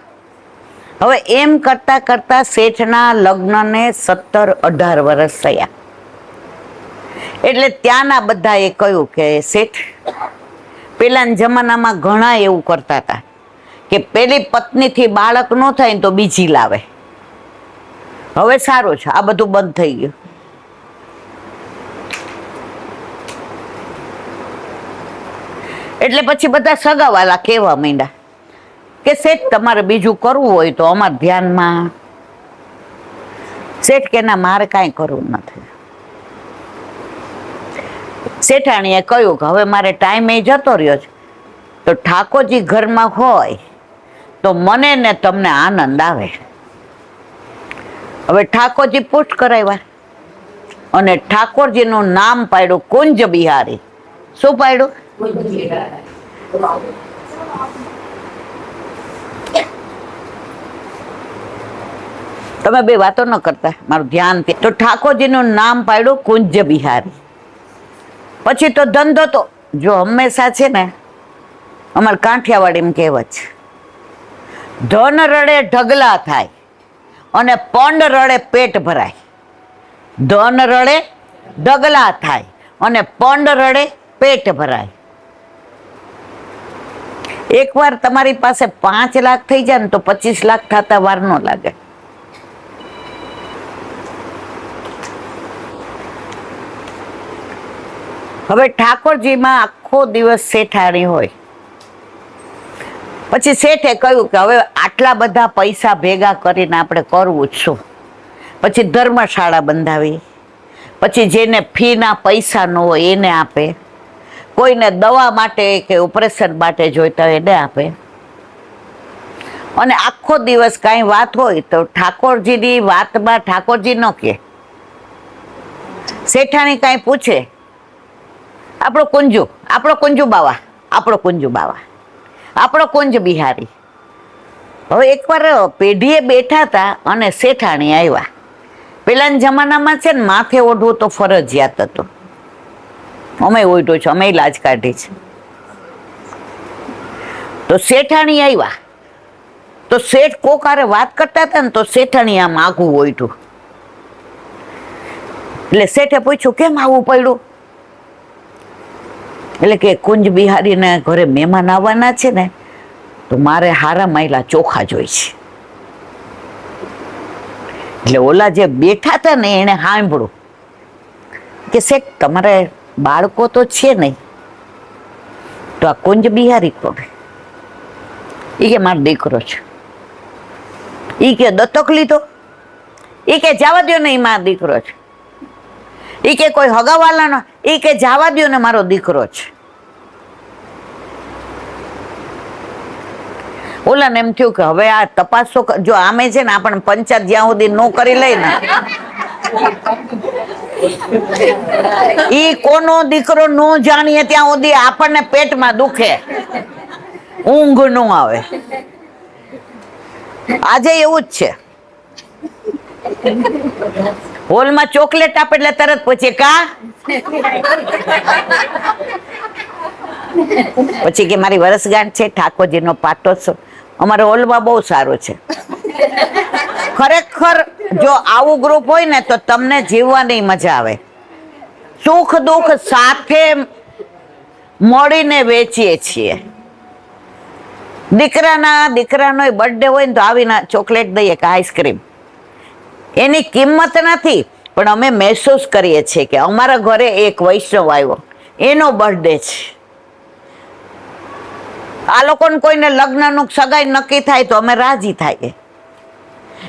હવે એમ કરતા કરતા શેઠના લગ્નને 17-18 વર્ષ થયા. એટલે ત્યાંના બધાએ કહ્યું કે શેઠ, પેલાના જમાનામાં ઘણા એવું કરતા હતા કે પેલી પત્નીથી બાળક ન થાય તો બીજી લાવે. હવે સારું છે, આ બધું બંધ થઈ ગયું. એટલે પછી બધા સગાવાલા કહેવા માંડ્યા કે શેઠ, તમારે બીજું કરવું હોય તો અમારા ધ્યાનમાં. શેઠ કે ના, મારે કાંઈ કરવું નથી. શેઠાણીએ કહ્યું કે હવે મારે ટાઈમ એ જતો રહ્યો છે, તો ઠાકોરજી ઘરમાં હોય તો મને ને તમને આનંદ આવે. હવે ઠાકોરજી પુષ્ટ કરાવ્યા અને ઠાકોરજીનું નામ પાડ્યું કુંજ બિહારી. શું પાડ્યું? તમે બે વાતો ન કરતા, મારું ધ્યાન. તો ઠાકોરજીનું નામ પાડ્યું કુંજ બિહારી. પછી તો ધંધો તો જો હંમેશા છે ને, અમારે કાંઠિયાવાડીમાં કહેવત છે, ધન રડે ઢગલા થાય અને પંડ રડે પેટ ભરાય. ધન રડે ઢગલા થાય અને પંડ રડે પેટ ભરાય. એકવાર તમારી પાસે 5 લાખ થઈ જાય ને તો 25 લાખ થતા વાર ન લાગે. હવે ઠાકોરજીમાં આખો દિવસ શેઠાણી હોય. પછી શેઠે કહ્યું કે હવે આટલા બધા પૈસા ભેગા કરીને આપણે કરવું જ શું. પછી ધર્મશાળા બંધાવી, પછી જેને ફીના પૈસા ન હોય એને આપે, કોઈને દવા માટે કે ઓપરેશન માટે જોઈતા હોય એને આપે. અને આખો દિવસ કાંઈ વાત હોય તો ઠાકોરજીની વાતમાં ઠાકોરજી ન કહે. શેઠાણી કાંઈ પૂછે, આપણો કુંજુ બાવા, આપણો કુંજુ બાવા, આપણો કુંજ બિહારી. હવે એકવાર પેઢીએ બેઠા હતા અને શેઠાણી આવ્યા. પેલાના જમાનામાં છે ને માથે ઓઢવું તો ફરજિયાત હતું. અમે ઓઢ્યું છે, અમે લાજ કાઢી છે. તો શેઠાણી આવ્યા તો શેઠ કોકારે વાત કરતા હતા ને તો શેઠાણી આમ આઘું ઓઢ્યું. એટલે શેઠે પૂછ્યું, કેમ આવું પડ્યું? એટલે કે કુંજ બિહારીને ઘરે મહેમાન આવવાના છે ને, તો મારે હારા માયલા ચોખા જોઈ છે. એટલે ઓલા જે બેઠા હતા ને એને સાંભળ્યું કે શેઠ, તમારે બાળકો તો છે નહીં, તો આ કુંજ બિહારી કોણ? એ કે મારો દીકરો છે. એ કે દત્તક લીધો? એ કે જવા દો ને, એ મારો દીકરો છે. એ કે કોઈ હગાવાલાનો? એ કે જવા દો ને, મારો દીકરો છે. ઓલાને એમ થયું કે હવે આ તપાસો, જો આમે છે ને આપણને પંચાયત જ્યાં સુધી ન કરી લઈ ને, ઈ કોનો દીકરો ન જાણીએ ત્યાં સુધી આપણને પેટમાં દુખે, ઊંઘ ન આવે. આજે એવું જ છે. હોલમાં ચોકલેટ આપે એટલે તરત પૂછે કા, પછી કે મારી વરસગાંઠ છે, ઠાકોરજીનો પાટોત્સવ. અમારા હોલમાં બહુ સારું છે. ખરેખર જો આવું ગ્રુપ હોય ને તો તમને જીવવાની મજા આવે. સુખ દુઃખ સાથે મળીને વેચીએ છીએ. દીકરાનો બર્થડે હોય ને તો આવીને ચોકલેટ દઈએ કે આઈસ્ક્રીમ. એની કિંમત નથી, પણ અમે મહેસૂસ કરીએ છીએ કે અમારા ઘરે એક વૈષ્ણવ આવ્યો, એનો બર્થડે છે. આ લોકોને કોઈને લગ્નનું સગાઈ નક્કી થાય તો અમે રાજી થાય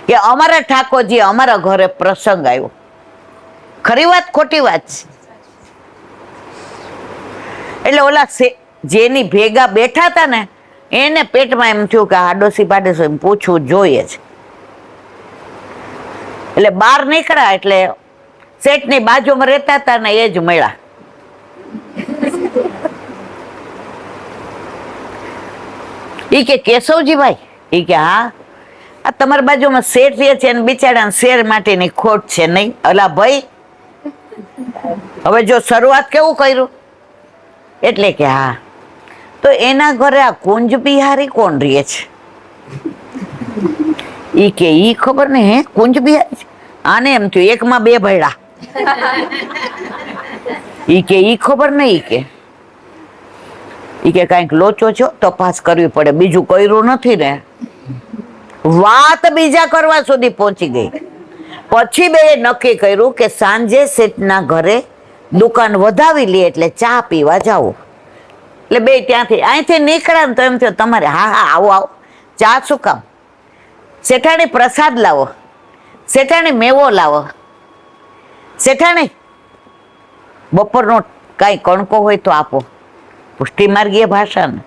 કે અમારા ઠાકોરજી અમારા ઘરે પ્રસંગ આવ્યો. ખરી વાત ખોટી વાત છે? એટલે ઓલા જેની ભેગા બેઠા હતા ને એને પેટમાં એમ થયું કે આડોશી પાડોશી એમ પૂછવું જોઈએ છે. એટલે બહાર નીકળ્યા એટલે શેઠની બાજુમાં રહેતા હતા ને એ જ મળ્યા. ઈ કે કેશવજીભાઈ, ઈ કે હા, આ તમારી બાજુમાં શેઠ રહે છે અને બિચારા શેર માટેની ખોટ છે નહીં? અલા ભાઈ, હવે જો શરૂઆત કેવું કર્યું એટલે કે હા, તો એના ઘરે આ કુંજ બિહારી કોણ રહે છે? ઈ કે ઈ ખબર ને. હે, કુંજ બિહારી? આને એમ થયું એકમાં બે ભયડા. ઈ કે ઈ ખબર નહીં. ઈ કે કાંઈક લોચો છો, તપાસ કરવી પડે, બીજું કર્યું નથી ને. વાત બીજા કરવા સુધી પહોંચી ગઈ. પછી બે નક્કી કર્યું કે સાંજે શેઠના ઘરે દુકાન વધાવી લે એટલે ચા પીવા જાવ. એટલે બે ત્યાંથી અહીંથી નીકળ્યા ને તો એમ થયું તમારે હા હા આવો આવો, ચા શું કામ? શેઠાણી પ્રસાદ લાવો, શેઠાણી મેવો લાવો, શેઠાણી બપોરનો કાંઈ કણકો હોય તો આપો. પુષ્ટિ માર્ગીય ભાષા ને.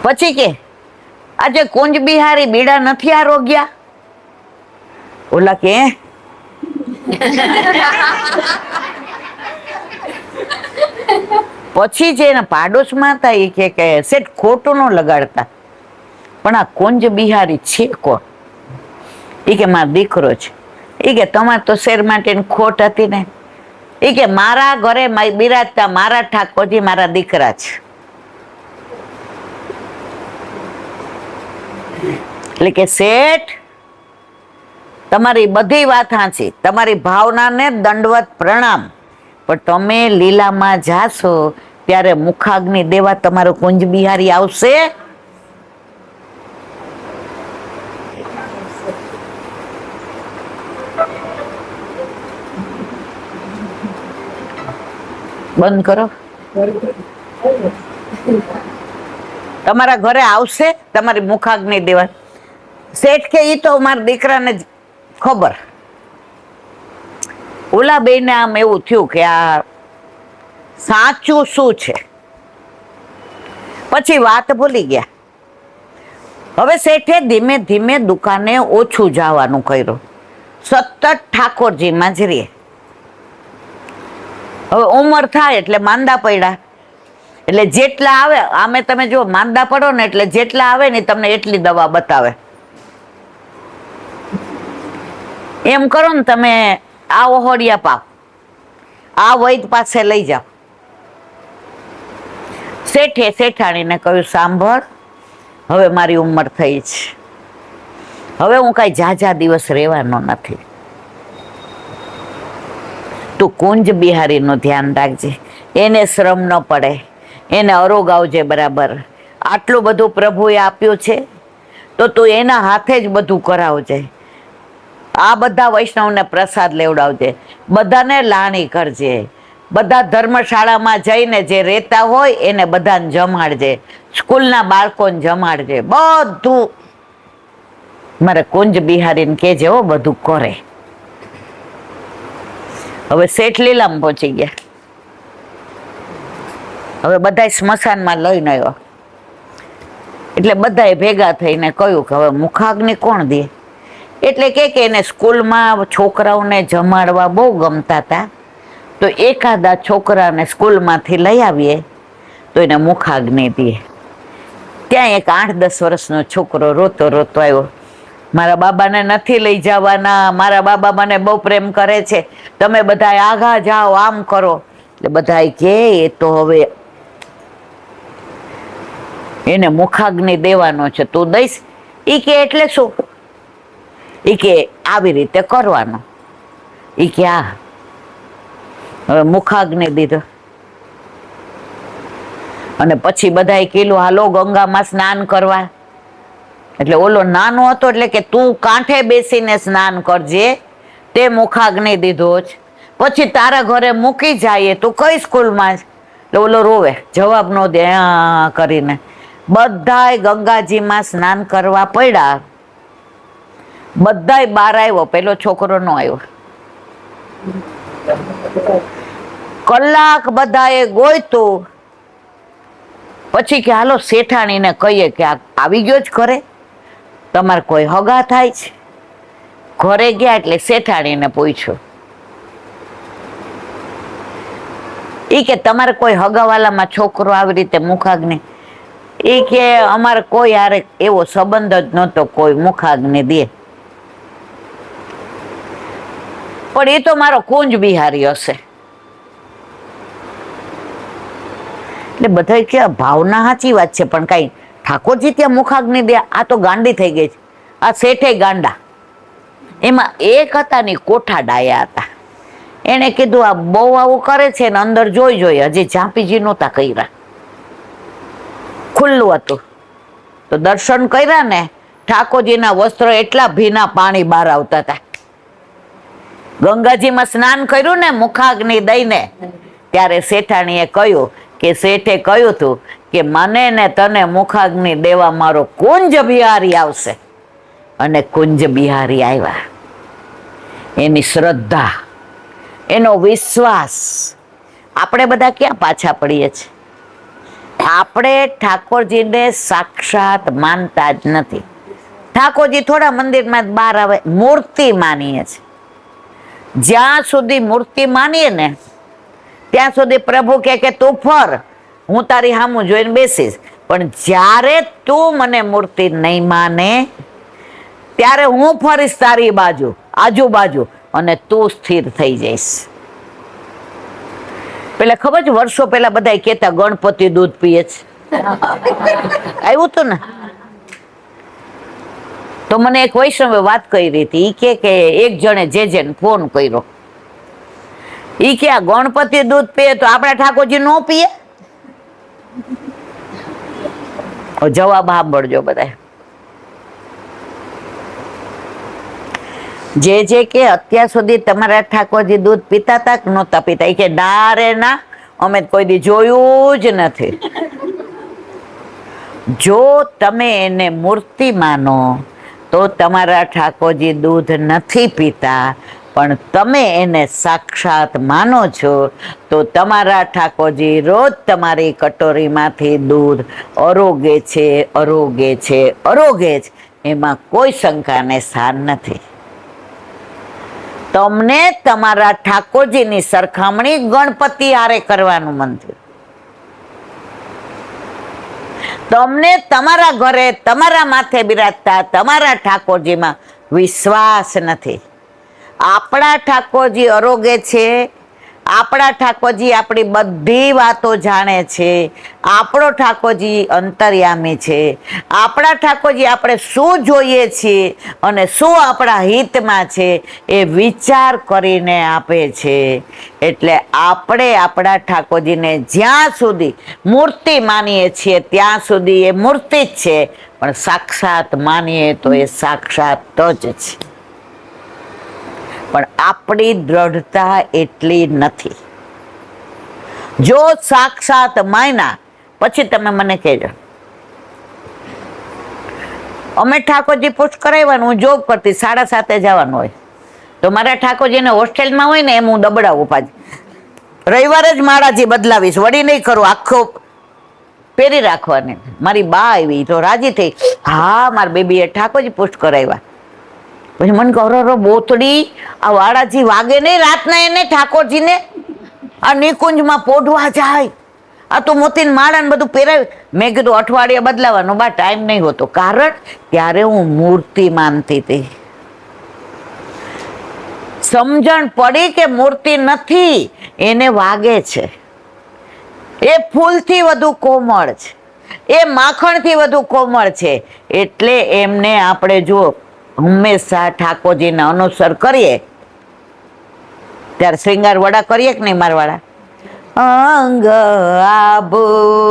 પછી કે આજે કુંજ બિહારી બીડા નથી આરોગ્યા? ઓલા કે પછી જે એના પાડોશમાં હતા એ કે શેઠ ખોટું ન લગાડતા, પણ આ કુંજ બિહારી છે કોણ? એ કે મારો દીકરો છે. એ કે તમારે તો શેર માટેની ખોટ હતી ને? એ કે મારા ઘરે બિરાજતા મારા ઠાકોરજી મારા દીકરા છે. એટલે કે શેઠ તમારી બધી વાત સાચી, તમારી ભાવનાને દંડવત પ્રણામ, પણ તમે લીલામાં જાશો ત્યારે મુખાગ્નિ દેવા તમારો કુંજ બિહારી આવશે? બંધ કરો. તમારા ઘરે આવશે તમારી મુખાગ્નિ દેવા? શેઠ કે ઈ તો મારા દીકરાને જ ખબર. ઓલા બેને આમ એવું થયું કે આ સાચું શું છે. પછી વાત ભૂલી ગયા. હવે શેઠે ધીમે ધીમે દુકાને ઓછું જવાનું કર્યું, સતત ઠાકોરજીમાં જ રહે. હવે ઉંમર થાય એટલે માંદા પડ્યા. એટલે જેટલા આવે આમે તમે જો માંદા પડો ને એટલે જેટલા આવે ને તમને એટલી દવા બતાવે. એમ કરો ને તમે આ ઓહોડિયા પાવ, આ વૈદ પાસે લઈ જાઓ. શેઠે શેઠાણીને કહ્યું સાંભળ, હવે મારી ઉંમર થઈ છે, હવે હું કાંઈ ઝાઝા દિવસ રહેવાનો નથી. તું કુંજ બિહારીનું ધ્યાન રાખજે, એને શ્રમ ન પડે, એને અરોગાવજે બરાબર. આટલું બધું પ્રભુએ આપ્યું છે તો તું એના હાથે જ બધું કરાવજે. આ બધા વૈષ્ણવને પ્રસાદ લેવડાવજે, બધાને લાણી કરજે, બધા ધર્મશાળામાં જઈને જે રહેતા હોય એને બધાને જમાડજે, સ્કૂલના બાળકોને જમાડજે, બધું મારે કુંજ બિહારીને કહેજે હો બધું કરે. હવે શેઠ લીલામાં પહોંચી ગયા. હવે બધા સ્મશાનમાં લઈને આવ્યો. એટલે બધાએ ભેગા થઈને કહ્યું કે હવે મુખાગ્નિ કોણ દે? એટલે કે એને સ્કૂલમાં છોકરાઓને જમાડવા બહુ ગમતા હતા, તો એકાદા છોકરાને સ્કૂલમાંથી લઈ આવીએ તો એને મુખાગ્નિ દે. ત્યાં એક 8-10 વર્ષનો છોકરો રોતો રોતો આવ્યો, મારા બાબાને નથી લઈ જવાના, મારા બાબા મને બહુ પ્રેમ કરે છે, તમે બધા આઘા જાઓ, આમ કરો. એટલે બધા કે એ તો હવે એને મુખાગ્નિ દેવાનો છે, તું દઈશ? ઈ કે એટલે શું? ઈ કે આવી રીતે કરવાનો. ઈ કે આ હવે મુખાગ્નિ દીધો. અને પછી બધાએ કીધું હાલો ગંગામાં સ્નાન કરવા. એટલે ઓલો નાનો હતો એટલે કે તું કાંઠે બેસીને સ્નાન કરજે, તે મુખાગ્નિ દીધો જ, પછી તારા ઘરે મૂકી જાય તું કઈ સ્કૂલમાં? એટલે ઓલો રોવે, જવાબ ન દે કરીને. બધાય ગંગાજીમાં સ્નાન કરવા પડ્યા, બધાય બહાર આવ્યો, પેલો છોકરો નો આવ્યો. કલાક બધાએ ગોયતું, પછી કે હાલો શેઠાણીને કહીએ કે આ આવી ગયો જ ઘરે, તમારે કોઈ હગા થાય છે? ઘરે ગયા એટલે શેઠાણીને પૂછ્યું, ઈ કે તમારે કોઈ હગાવાલામાં છોકરો આવી રીતે મુખાગ્નિ? ઈ કે અમારે કોઈ હારે એવો સંબંધ જ નહોતો કોઈ મુખાગ્નિ દે, પણ એ તો મારો કુંજ બિહારી હશે. એટલે બધા કે ભાવના સાચી વાત છે, પણ કઈ ઠાકોરજી ત્યાં મુખાગ્નિ દે? આ તો ગાંડી થઈ ગઈ છે, આ શેઠે ગાંડા. એમાં એક હતા ને કોઠા ડાયા હતા, એને કીધું આ બહુ આવું કરે છે ને અંદર જોઈ હજી ઝાંપીજી નહોતા કર્યા, ખુલ્લું હતું. તો દર્શન કર્યા ને, ઠાકોરજીના વસ્ત્ર એટલા ભીના પાણી બહાર આવતા હતા. ગંગાજીમાં સ્નાન કર્યું ને મુખાગ્નિ દઈને, ત્યારે શેઠાણીએ કહ્યું કે શેઠે કહ્યું હતું કે મને ને તને મુખાગ્નિ દેવા મારો કુંજ બિહારી આવશે. અને કુંજ બિહારી આવ્યા. એની શ્રદ્ધા, એનો વિશ્વાસ. આપણે બધા ક્યાં પાછા પડીએ છીએ? આપણે ઠાકોરજીને સાક્ષાત માનતા જ નથી. ઠાકોરજી થોડા મંદિરમાં બહાર આવે, મૂર્તિ માનીએ છીએ. જ્યાં સુધી મૂર્તિ માનીએ ને ત્યાં સુધી પ્રભુ કે તું ફર, હું તારી સામું જોઈને બેસીશ. પણ જ્યારે તું મને મૂર્તિ નહીં માને ત્યારે હું ફરીશ તારી બાજુ આજુબાજુ અને તું સ્થિર થઈ જઈશ. પેલા ખબર છે વર્ષો પેલા બધા કેતા ગણપતિ દૂધ પીએ છે, આવ્યું હતું ને? તો મને એક વૈષ્ણવે વાત કરી હતી, ઈ કે એક જણે જે ફોન કર્યો, ઈ કે આ ગણપતિ દૂધ પીએ તો આપણા ઠાકોરજી નો પીએ? જવાબ સાંભળજો બધા. જે કે અત્યાર સુધી તમારા ઠાકોરજી દૂધ પીતા હતા કે નહોતા પીતા? એ કે ના રે ના, અમે કોઈ દી જોયું જ નથી. જો તમે એને મૂર્તિ માનો તો તમારા ઠાકોરજી દૂધ નથી પીતા, પણ તમે એને સાક્ષાત માનો છો તો તમારા ઠાકોરજી રોજ તમારી કટોરીમાંથી દૂધ અરોગે છે, અરોગે છે, અરોગે છે. એમાં કોઈ શંકાને સ્થાન નથી. તમને તમારા ઠાકોરજીની સરખામણી ગણપતિ હારે કરવાનું મન થયું. તમને તમારા ઘરે તમારા માથે બિરાજતા તમારા ઠાકોરજીમાં વિશ્વાસ નથી. આપણા ઠાકોરજી અરોગે છે, આપણા ઠાકોરજી આપણી બધી વાતો જાણે છે, આપણો ઠાકોરજી અંતર્યામી છે, આપણા ઠાકોરજી આપણે શું જોઈએ છીએ અને શું આપણા હિતમાં છે એ વિચાર કરીને આપે છે. એટલે આપણે આપણા ઠાકોરજીને જ્યાં સુધી મૂર્તિ માનીએ છીએ ત્યાં સુધી એ મૂર્તિ જ છે, પણ સાક્ષાત માનીએ તો એ સાક્ષાત જ છે. પણ આપણી દ્રઢતા એટલી નથી. જો સાક્ષાત માયના પછી તમે મને કહેજો. અમે ઠાકોરજી પુષ્ટ કરાવવાનું, હું જોબ કરતી 7:30 જવાનું હોય તો મારા ઠાકોરજીને હોસ્ટેલમાં હોય ને એમ હું દબડાવું પાછી. રવિવારે જ માળાજી બદલાવીશ, વળી નહીં કરું, આખો પહેરી રાખવાની. મારી બા આવી તો રાજી થઈ, હા મારા બેબીએ ઠાકોરજી પુષ્ટ કરાવ્યા. પછી મને કહો બોતડી આ વાળાજી વાગે નહીં રાતના એને ઠાકોરજીને? આ નિકુંજમાં પોઢવા જાય, આ તો મોતીને માળા ને બધું પહેરાવી. મેં કીધું અઠવાડિયે બદલાવાનું, બા ટાઈમ નહીં હોતો. કારણ ત્યારે હું મૂર્તિ માનતી હતી. સમજણ પડી કે મૂર્તિ નથી, એને વાગે છે. એ ફૂલથી વધુ કોમળ છે, એ માખણથી વધુ કોમળ છે. એટલે એમને આપણે જો હંમેશા ઠાકોરજીને અનુસર કરીએ ત્યારે શ્રીંગાર વડા કરીએ કે નહીં મારવાળા? અંગ આભૂષણ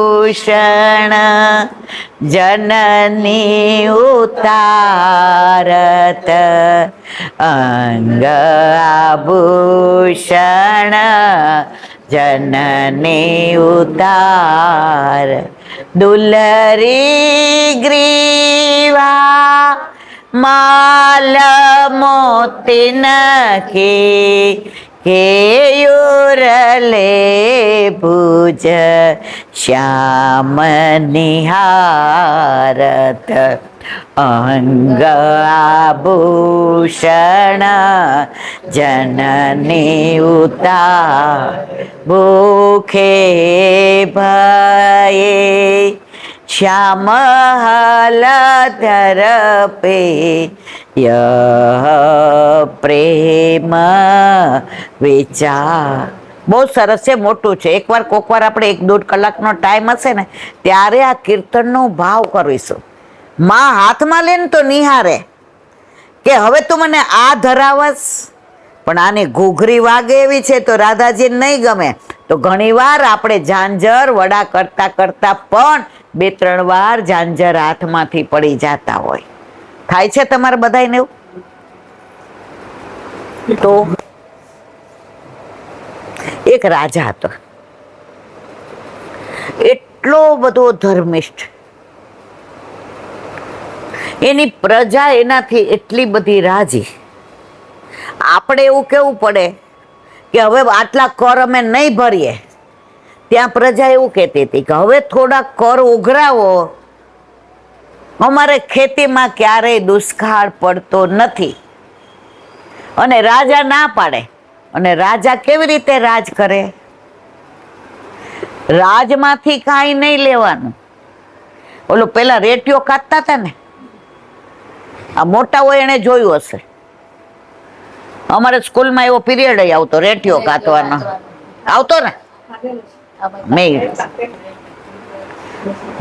જનની ઉતારત, અંગ આભૂષણ જનની ઉતાર, દુલરી ગ્રીવા માલ મોતિન કેયુરલે ભુજ શ્યામ નિહારત, અંગ આભૂષણ જનની ઉતાર, ભૂખે ભયે શ્યામ હલધર પે પ્રેમ વિચાર. બહુ સરસ છે, મોટું છે. એકવાર કોકવાર આપણે 1-1.5 કલાકનો ટાઈમ હશે ને ત્યારે આ કીર્તનનો ભાવ કરીશું. માં હાથમાં લે ને તો નિહારે કે હવે તું મને આ ધરાવસ, પણ આની ઘૂઘરી વાગે એવી છે તો રાધાજીને નહીં ગમે. તો ઘણીવાર આપણે ઝાંઝર વડા કરતા કરતા પણ 2-3 વાર ઝાંઝર હાથમાંથી પડી જતા હોય. થાય છે તમારે બધાને એવું? તો એક રાજા હતો, એટલો બધો ધર્મિષ્ઠ, એની પ્રજા એનાથી એટલી બધી રાજી. આપણે એવું કેવું પડે કે હવે આટલા કર અમે નહીં ભરીએ, ત્યાં પ્રજા એવું કહેતી હતી કે હવે થોડા કર ઉઘરાવો, અમારે ખેતીમાં ક્યારેય દુષ્કાળ પડતો નથી. અને રાજા ના પાડે. અને રાજા કેવી રીતે રાજ કરે? રાજમાંથી કાંઈ નહીં લેવાનું. ઓલું પેલા રેટિયો કાઢતા હતા ને, આ મોટા હોય એને જોયું હશે, અમારે સ્કૂલમાં એવો પીરિયડ આવતો રેટિયો કાઢવાનો આવતો ને. મેં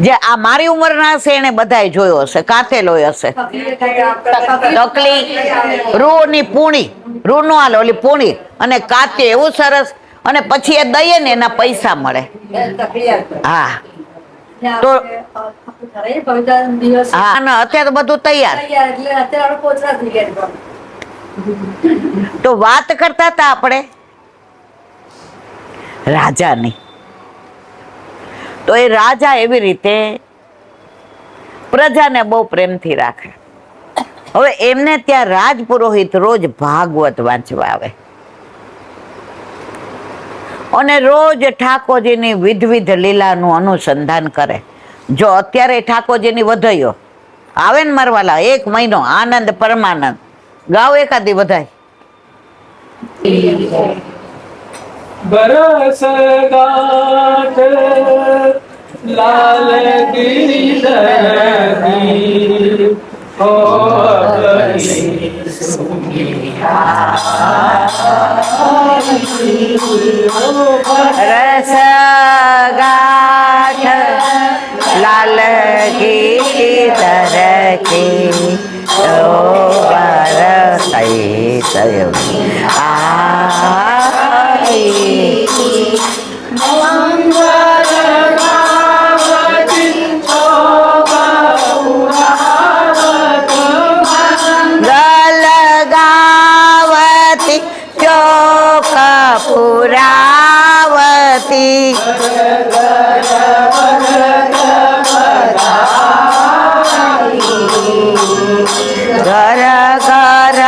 જે આ મારી ઉંમરના હશે એને બધાય જોયો હશે, કાતેલો હશે. તકલી રૂની પૂણી, રૂ નો હાલે, ઓલી પૂણી અને કાતે, એવું સરસ. અને પછી એ દઈએ ને એના પૈસા મળે. હા તો હા, અત્યારે બધું તૈયાર. તો વાત કરતા હતા આપણે રાજાની. તો એ રાજા એવી રીતે પ્રજાને બહુ પ્રેમથી રાખે. હવે એમને ત્યાં રાજપુરોહિત રોજ ભાગવત વાંચવા આવે અને રોજ ઠાકોરજીની વિધવિધ લીલાનું અનુસંધાન કરે. જો અત્યારે ઠાકોરજીની વધૈયો આવે ને મારવાલા, 1 મહિનો આનંદ પરમાનંદ ગાવ એકાદી વધાય. बरस गाठ लाल गिरधरी हो रस गाठ लाल गिरधर के गलगावती चौक पुरावती घर घर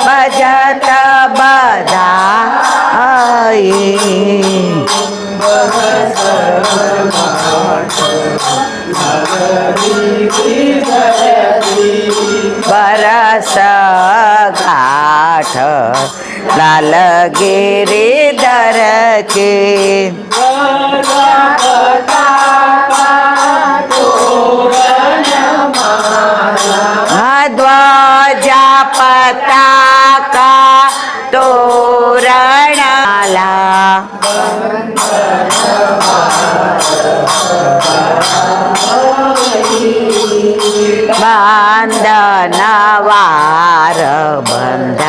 बजत बधाई बरस घाट लाल गिरिधर के ध्वजा पताका तोरणमाला बंधन वार बंधाई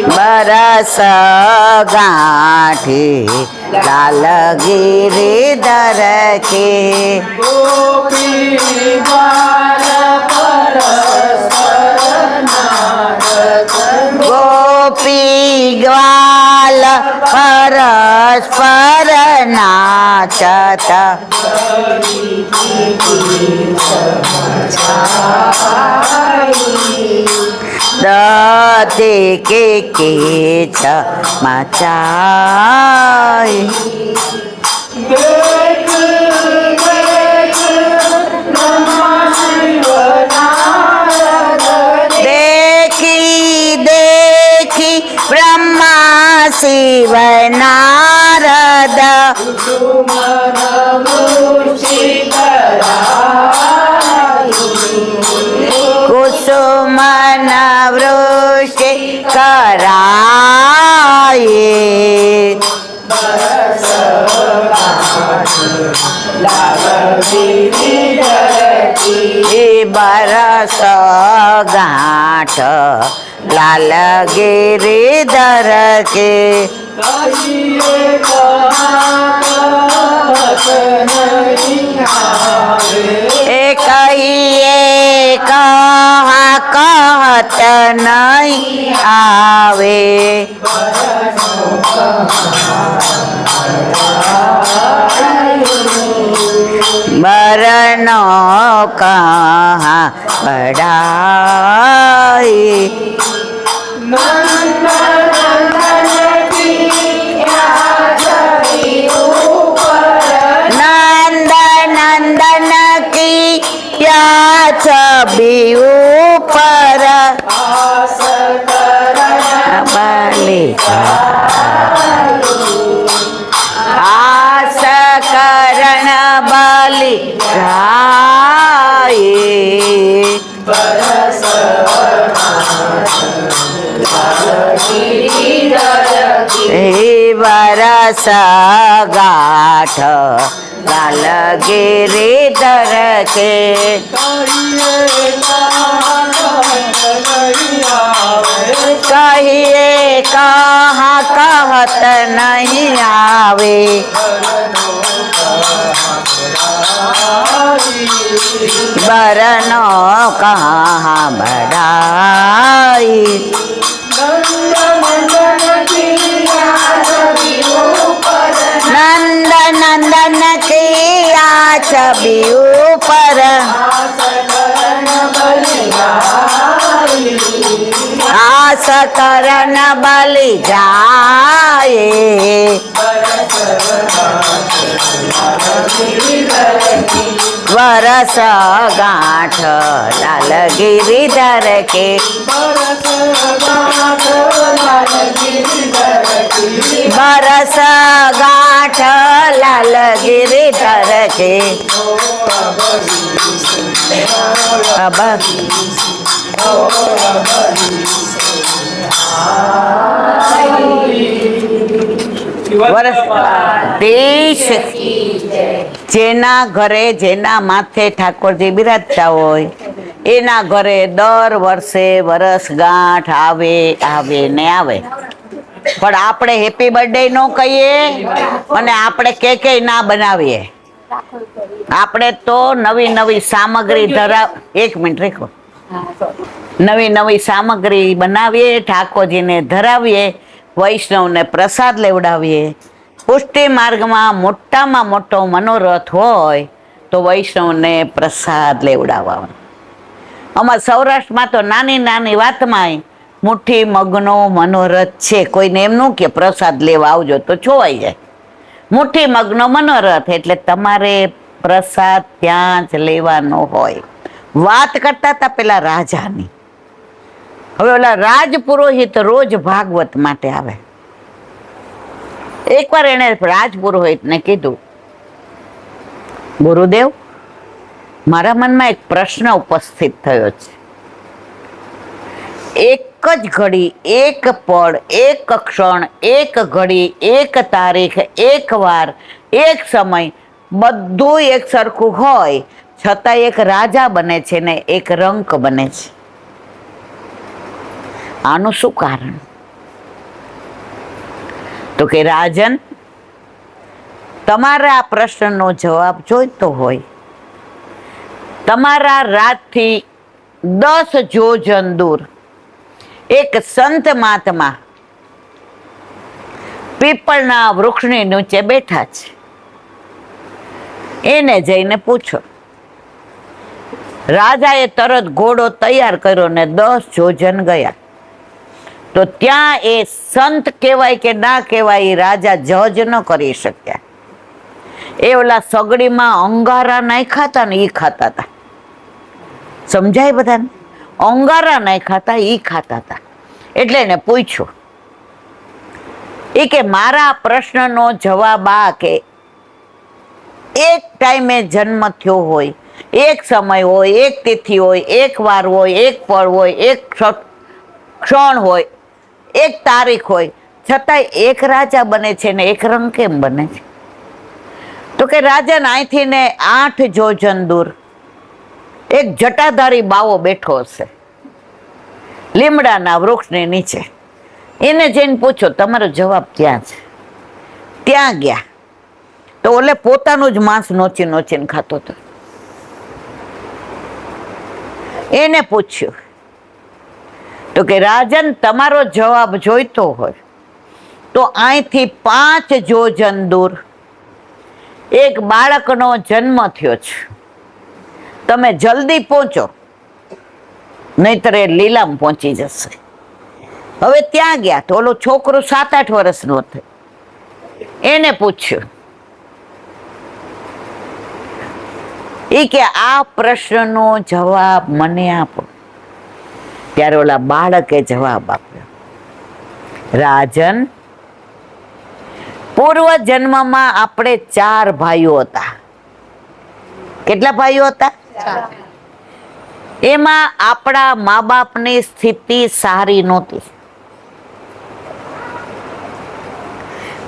બરસ ગાંઠે લાલ ગિરિધર કે ગોપી ગ્વાલ પરસ્પર નાચત દતે કે છ મચાય देखी देखी ब्रह्मा शिव नारद कुसुमन वृष्टि कराये बरस गांठ लाल गिरिधर के कहिए कहा कहत नहीं आवे बरनो कहाँ बढ़ाई नंद नंदन की या छवि ऊपर बलि आस करण बलि बरस गाठ लाल गिरिधर के कहिए कहाँ कहत नहीं आवे बरनो कहाँ बढ़ाई नंद नंदन की छवि ऊपर आस करन बलि जाए बरस गांठ लाल गिरिधर के बरस गांठ लाल गिरिधर के अब દેશ જેના ઘરે જેના માથે ઠાકોરજી બિરાજતા હોય એના ઘરે દર વર્ષે વરસગાંઠ આવે આવે ને આવે પણ આપણે હેપી બર્થડે નો કહીએ અને આપણે કેક ના બનાવીએ આપણે તો નવી નવી સામગ્રી એક મિનિટ રાખો નવી નવી સામગ્રી બનાવીએ ઠાકોરજીને ધરાવીએ વૈષ્ણવને પ્રસાદ લેવડાવીએ પુષ્ટિ માર્ગમાં મોટામાં મોટો મનોરથ હોય તો વૈષ્ણવને પ્રસાદ લેવડાવવાનો અમારા સૌરાષ્ટ્રમાં તો નાની નાની વાતમાં મુઠ્ઠી મગનો મનોરથ છે કોઈને એમ ન કે પ્રસાદ લેવા આવજો તો છોવાઈ જાય મુઠ્ઠી મગનો મનોરથ એટલે તમારે પ્રસાદ ત્યાં જ લેવાનો હોય વાત કરતા હતા પેલા રાજાની હવે ઓલા રાજપુરોહિત રોજ ભાગવત માટે આવે એકવાર એને રાજપુરોહિતને કીધું ગુરુદેવ મારા મનમાં એક પ્રશ્ન ઉપસ્થિત થયો છે એક જ ઘડી એક પળ એક ક્ષણ એક ઘડી એક તારીખ એક વાર એક સમય બધું એક સરખું હોય છતાં એક રાજા બને છે ને એક રંક બને છે આનું શું કારણ? તો કે રાજન, તમારા આ પ્રશ્નનો જવાબ જોઈતો હોય, તમારા રાજથી 10 જોજન દૂર એક સંત મહાત્મા પીપળના વૃક્ષની નીચે બેઠા છે. એને જઈને પૂછો. રાજાએ તરત ઘોડો તૈયાર કર્યો ને 10 જોજન ગયા. તો ત્યાં એ સંત કહેવાય કે ના કહેવાય એ રાજા જજ ન કરી શક્યા. એ ઓલા સગડીમાં અંગારા નાખ્યા હતા ને એ ખાતા હતા. સમજાય બધાને? અંગારા નાખ્યા હતા એ ખાતા હતા. એટલે એને પૂછ્યું એ કે મારા પ્રશ્નનો જવાબ આ કે એક ટાઈમે જન્મ થયો હોય, એક સમય હોય, એક તિથિ હોય, એક વાર હોય, એક પળ હોય, એક ક્ષણ હોય, એક તારીખ હોય, છતાંય એક રાજા બને છે ને એક રંગ કેમ બને છે? તો કે રાજન, અહીંથી ને 8 જોજન દૂર એક જટાધારી બાવો બેઠો હશે લીમડાના વૃક્ષની નીચે. એને જઈને પૂછો તમારો જવાબ ક્યાં છે. ત્યાં ગયા તો ઓલે પોતાનું જ માંસ નોચી નોચીને ખાતો હતો. એને પૂછ્યું તો કે રાજન, તમારો જવાબ જોઈતો હોય તો અહીંથી 5 જોજન દૂર એક બાળકનો જન્મ થયો છે. તમે જલ્દી પહોંચો, નહીતર એ લીલામ પહોંચી જશે. હવે ત્યાં ગયા તો ઓલો છોકરો 7-8 વર્ષનો હતો. એને પૂછ્યું એ કે આ પ્રશ્નનો જવાબ મને આપો. ત્યારે ઓલા બાળકે જવાબ આપ્યો, રાજન, પૂર્વ જન્મમાં આપણે 4 ભાઈઓ હતા. કેટલા ભાઈઓ હતા? 4. એમાં આપણા મા બાપની સ્થિતિ સારી નહોતી.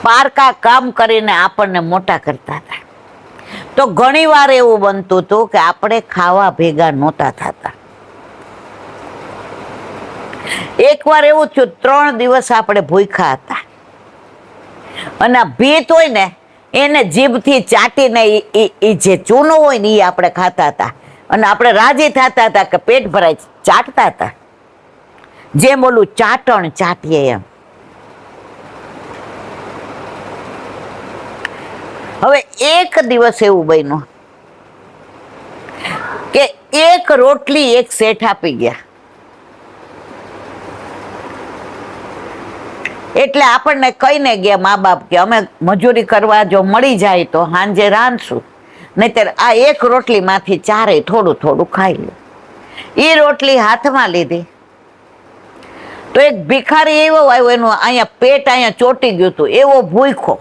પારકા કામ કરીને આપણને મોટા કરતા હતા. તો ઘણી વાર એવું બનતું હતું કે આપણે ખાવા ભેગા નહોતા થતા. એકવાર એવું થયું, 3 દિવસ આપણે ભૂખ્યા હતા અને ભીત હોય ને એને જીભથી ચાટીને એ જે ચૂનો હોય ને એ આપણે ખાતા હતા અને આપણે રાજી થતા હતા કે પેટ ભરાય, ચાટતા હતા. જેમ ઓલું ચાટણ ચાટીએ એમ. હવે એક દિવસ એવું બન્યું કે એક રોટલી એક શેઠ આપી ગયા. એટલે આપણને કહીને ગયા મા બાપ કે અમે મજૂરી કરવા જો મળી જાય તો સાંજે રાંધશું, નહીતર આ એક રોટલીમાંથી 4 થોડું થોડું ખાઈ લે. એ રોટલી હાથમાં લીધી તો એક ભિખારી એવો આવ્યો, એનું અહીંયા પેટ અહીંયા ચોટી ગયું હતું, એવો ભૂખ્યો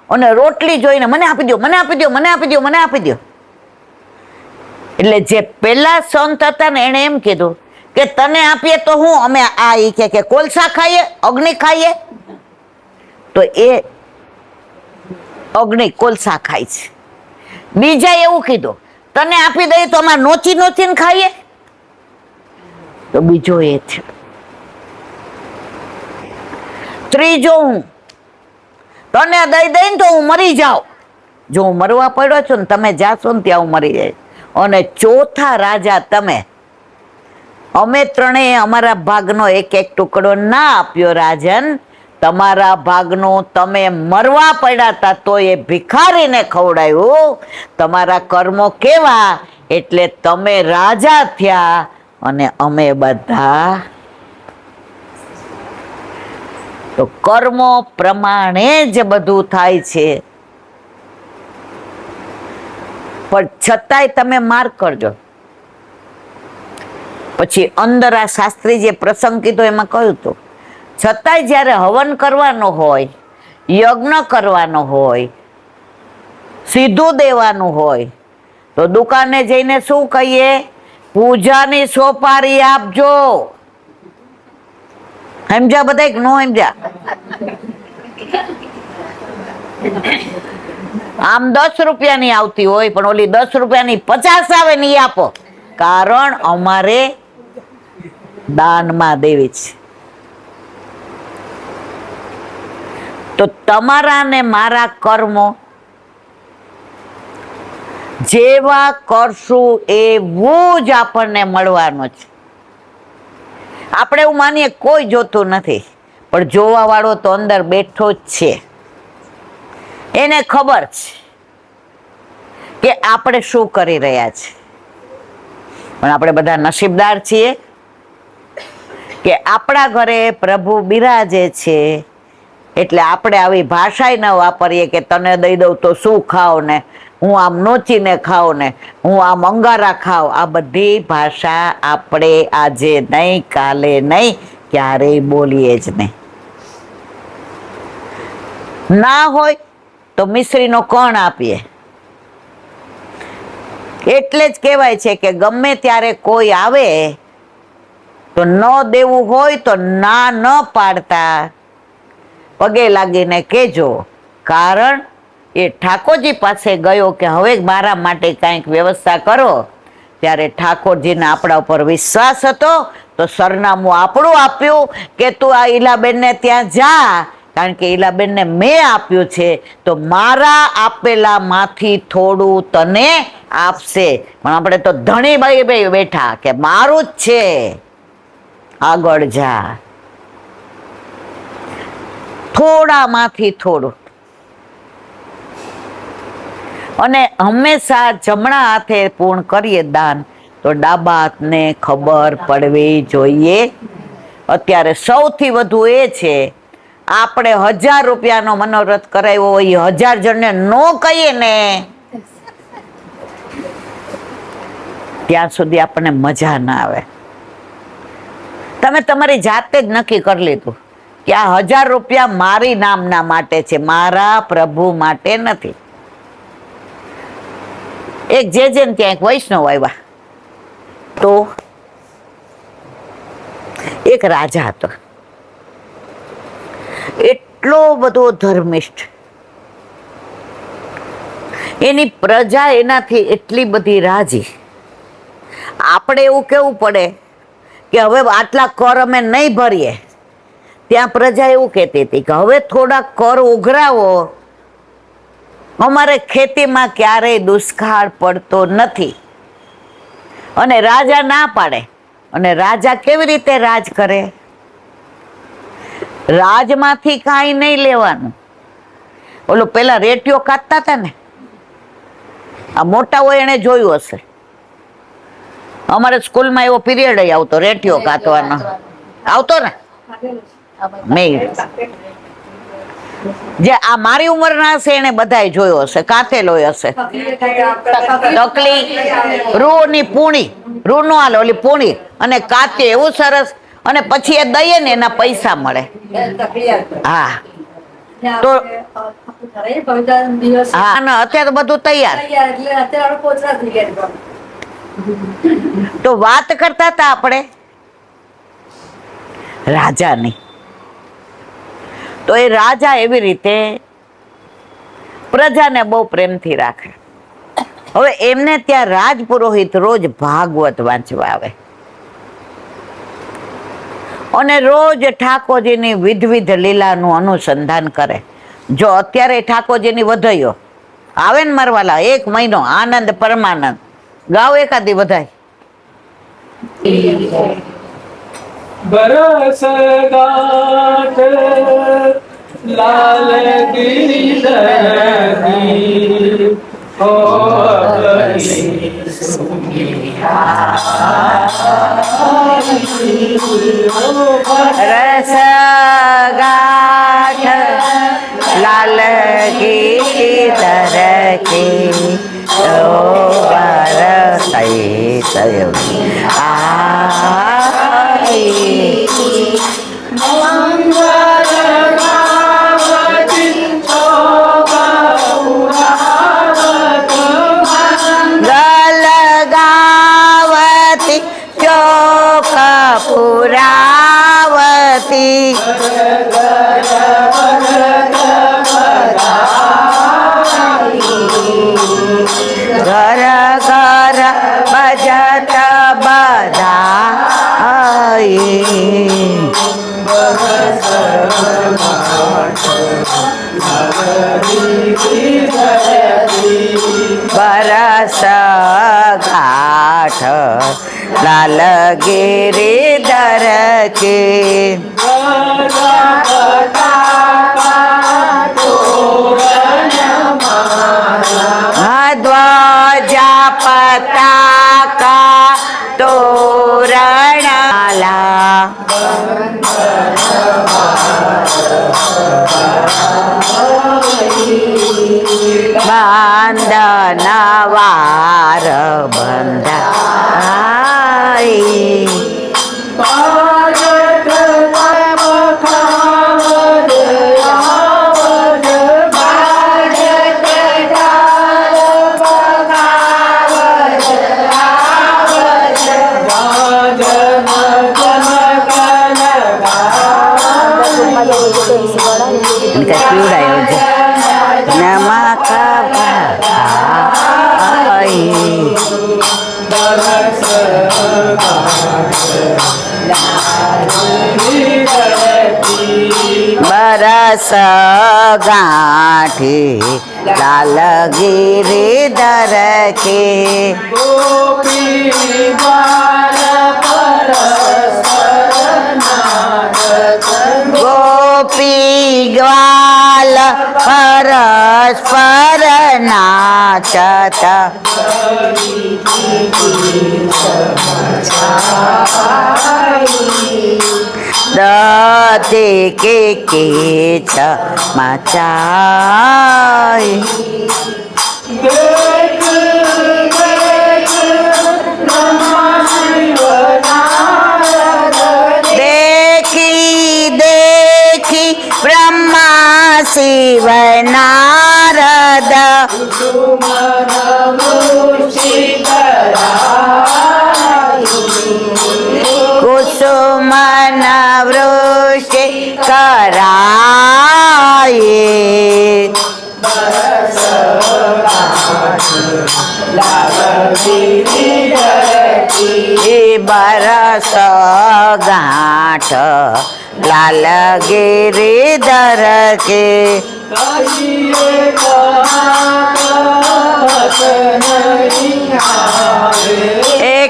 અને રોટલી જોઈને મને આપી દો, મને આપી દો, મને આપી દો, મને આપી દો. એટલે જે પેલા સંત હતા ને એને એમ કીધું કે તને આપીએ તો હું, અમે આ ઈ કે કોલસા ખાઈએ, અગ્નિ ખાઈએ? તો એ અગ્નિ કોલસા ખાય છે. બીજા એવું કીધું તને આપી દઈએ તો અમારે નોચી નોચીને ખાઈએ? તો બીજો એ છે. ત્રીજો હું, તને દઈ દઈને તો હું મરી જાઉં. જો હું મરવા પડ્યો છું ને તમે જાશો ને ત્યાં હું મરી જાય. અને ચોથા રાજા તમે, અમે ત્રણેય અમારા ભાગનો એક એક ટુકડો ના આપ્યો રાજન, તમારા ભાગનો તમે મરવા પડ્યા હતા તો એ ભિખારીને ખવડાવ્યું. તમારા કર્મો કેવા એટલે તમે રાજા થયા અને અમે બધા. તો કર્મો પ્રમાણે જ બધું થાય છે. પણ છતાંય તમે માર કરજો. પછી અંદર આ શાસ્ત્રી જે પ્રસંગ કીધો એમાં કહ્યું હતું, છતાંય જ્યારે હવન કરવાનો હોય, યજ્ઞ કરવાનો હોય, સીધું દેવાનું હોય તો દુકાને જઈને શું કહીએ? પૂજાની સોપારી આપજો. સમજ્યા બધા કે ન સમજ્યા? આમ 10 રૂપિયાની આવતી હોય પણ ઓલી 10 રૂપિયાની 50 આવે ને એ આપો. કારણ અમારે દાનમાં દેવી છે. તો તમારા ને મારા કર્મો જેવા કરશું એવું જ આપણને મળવાનું છે. આપણે એવું માનીએ કોઈ જોતું નથી, પણ જોવા વાળો તો અંદર બેઠો જ છે. એને ખબર છે કે આપણે શું કરી રહ્યા છીએ. પણ આપણે બધા નસીબદાર છીએ કે આપણા ઘરે પ્રભુ બિરાજે છે. એટલે આપણે આવી ભાષા ન વાપરીએ કે તને દઈ દઉં તો શું ખાવ ને, હું આમ નોચીને ખાવ ને, હું આમ અંગારા ખાવ. આ બધી ભાષા આપણે આજે નહીં, કાલે નહીં, ક્યારેય બોલીએ જ નહીં. ના હોય તો મિશ્રીનો કણ આપીએ. એટલે જ કહેવાય છે કે ગમે ત્યારે કોઈ આવે તો ન દેવું હોય તો ના ન પાડતા પગે લાગીને કહેજો. કારણ એ ઠાકોરજી પાસે ગયો કે હવે મારા માટે કાંઈક વ્યવસ્થા કરો. ત્યારે ઠાકોરજીને આપણા ઉપર વિશ્વાસ હતો તો સરનામું આપણું આપ્યું કે તું આ ઈલાબેનને ત્યાં જા, કારણ કે ઈલાબેનને મેં આપ્યું છે તો મારા આપેલામાંથી થોડું તને આપશે. પણ આપણે તો ધણી ભાઈ બેઠા કે મારું જ છે, આગળ જા. થોડામાંથી થોડું. અને હંમેશા જમણા હાથે પૂર્ણ કરીએ દાન તો ડાબા હાથને ખબર પડવી જોઈએ. અત્યારે સૌથી વધુ એ છે આપણે 1000 રૂપિયાનો મનોરથ કરાવ્યો હોય, 1000 જણને નો કહીએ ને ત્યાં સુધી આપણને મજા ના આવે. તમે તમારી જાતે જ નક્કી કરી લીધું કે આ 1000 રૂપિયા મારી નામના માટે છે, મારા પ્રભુ માટે નથી. એક જે ત્યાં એક વૈષ્ણવ આવ્યા તો એક રાજા હતો, એટલો બધો ધર્મિષ્ઠ. એની પ્રજા એનાથી એટલી બધી રાજી. આપણે એવું કેવું પડે કે હવે આટલા કર અમે નહીં ભરીએ. ત્યાં પ્રજા એવું કહેતી હતી કે હવે થોડા કર ઉઘરાવો, અમારે ખેતીમાં ક્યારેય દુષ્કાળ પડતો નથી. અને રાજા ના પાડે. અને રાજા કેવી રીતે રાજ કરે? રાજમાંથી કાંઈ નહીં લેવાનું. ઓલું પેલા રેટિયો કાઢતા હતા ને, આ મોટા હોય એને જોયું હશે. અમારે સ્કૂલમાં એવો પીરિયડ આવતો રેટિયો કાઢવાનો આવતો ને. મેં જે આ મારી ઉંમરના હશે એને બધાય જોયો હશે, કાતેલો હશે. તકલી રૂની પૂણી, રૂ નો હાલે ઓલી પૂણી અને કાતે એવું સરસ. અને પછી એ દઈએ ને એના પૈસા મળે. હા તો હા ને અત્યારે બધું તૈયાર. તો વાત કરતા હતા આપણે રાજાની. તો એ રાજા એવી રીતે પ્રજાને બહુ પ્રેમથી રાખે. હવે એમને ત્યાં રાજપુરોહિત રોજ ભાગવત વાંચવા આવે અને રોજ ઠાકોરજીની વિધવિધ લીલાનું અનુસંધાન કરે. જો અત્યારે ઠાકોરજીની વધૈયો આવે ને મારવાલા, 1 મહિનો આનંદ પરમાનંદ ગાવ એકાદી વધાય. बरस गाठ लाल गिरधरी हो રસ ગાંઠ લાલ ગીધર કે ગલગાવતી ચોક પુરાવતી ઘર ઘર બજત બધા ઘાટ લાલ ગિરિધર કે ધ્વજા પતાકા તોરણમાલા બાંધન વાર બંધાય इनका पीवड़ायो છે નમક ભાઈ બરસ ગાંઠી લાલ ગિરિધર કે ગોપી ગ્વાલ પરસ્પર નાચત દતે કે છ મચાય બ્રહ્મા શિવ નારદ કુસુમન વૃષ્ટિ કરાયે બરસ ગાંઠ લાલ ગિરિધર કે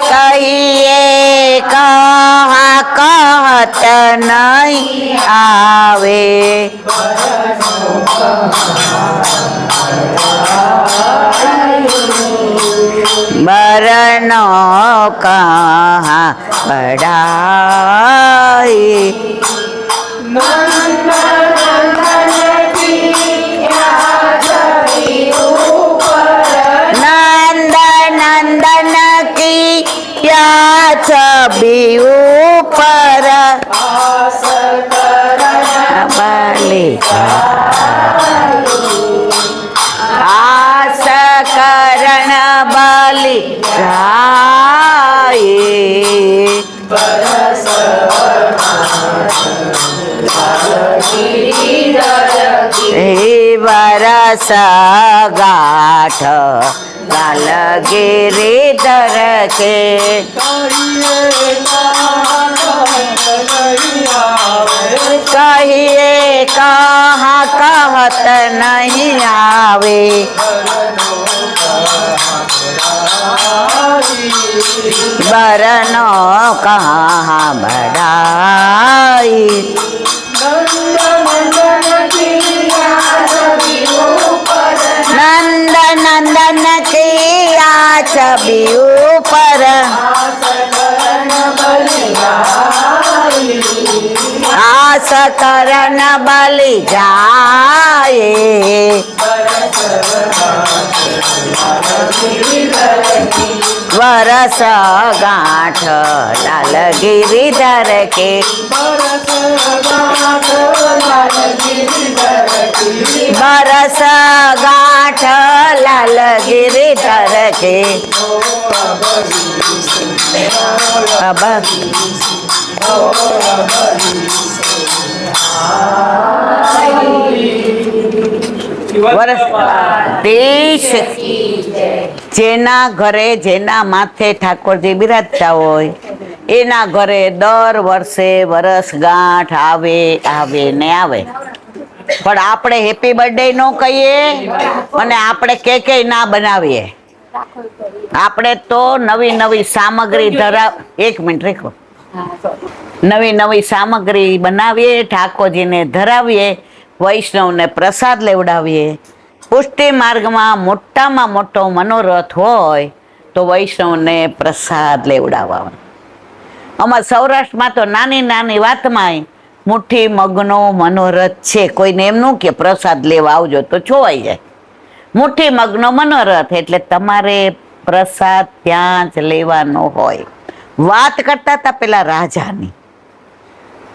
કહીએ કહા કહત નહીં આવે બરનો કહા બઢાઈ નંદન કી યા છબી ઉપર બલી આસ કરણ બલી જાય વરસ ગાંઠ લાલ ગિરિધર કે કહીએ કહા કહત નહીં આવે બરનો કહા બઢાઈ નંદન કી આ છબી ઉપર આસ કરણ બલિ જાય વરસ ગાંઠ લાલ ગિરિધર કે બરસ ગાંઠ લાલ ગિરિધર કે જેના ઘરે જેના માથે ઠાકોરજી બિરાજતા હોય એના ઘરે દર વર્ષે વરસગાંઠ આવે આવે ને આવે. પણ આપણે હેપી બર્થડે ન કહીએ અને આપણે કેક ના બનાવીએ. આપણે તો નવી નવી સામગ્રી એક મિનિટ રાખો. નવી નવી સામગ્રી બનાવીએ, ઠાકોરજીને ધરાવીએ, વૈષ્ણવને પ્રસાદ લેવડાવીએ. પુષ્ટિ માર્ગમાં મોટામાં મોટો મનોરથ હોય તો વૈષ્ણવને પ્રસાદ લેવડાવવાનો. અમારા સૌરાષ્ટ્રમાં તો નાની નાની વાતમાં મુઠ્ઠી મગનો મનોરથ છે. કોઈને એમ ન કે પ્રસાદ લેવા આવજો તો છોવાઈ જાય. મુઠ્ઠી મગનો મનોરથ એટલે તમારે પ્રસાદ ત્યાં જ લેવાનો હોય. વાત કરતા હતા પેલા રાજાની.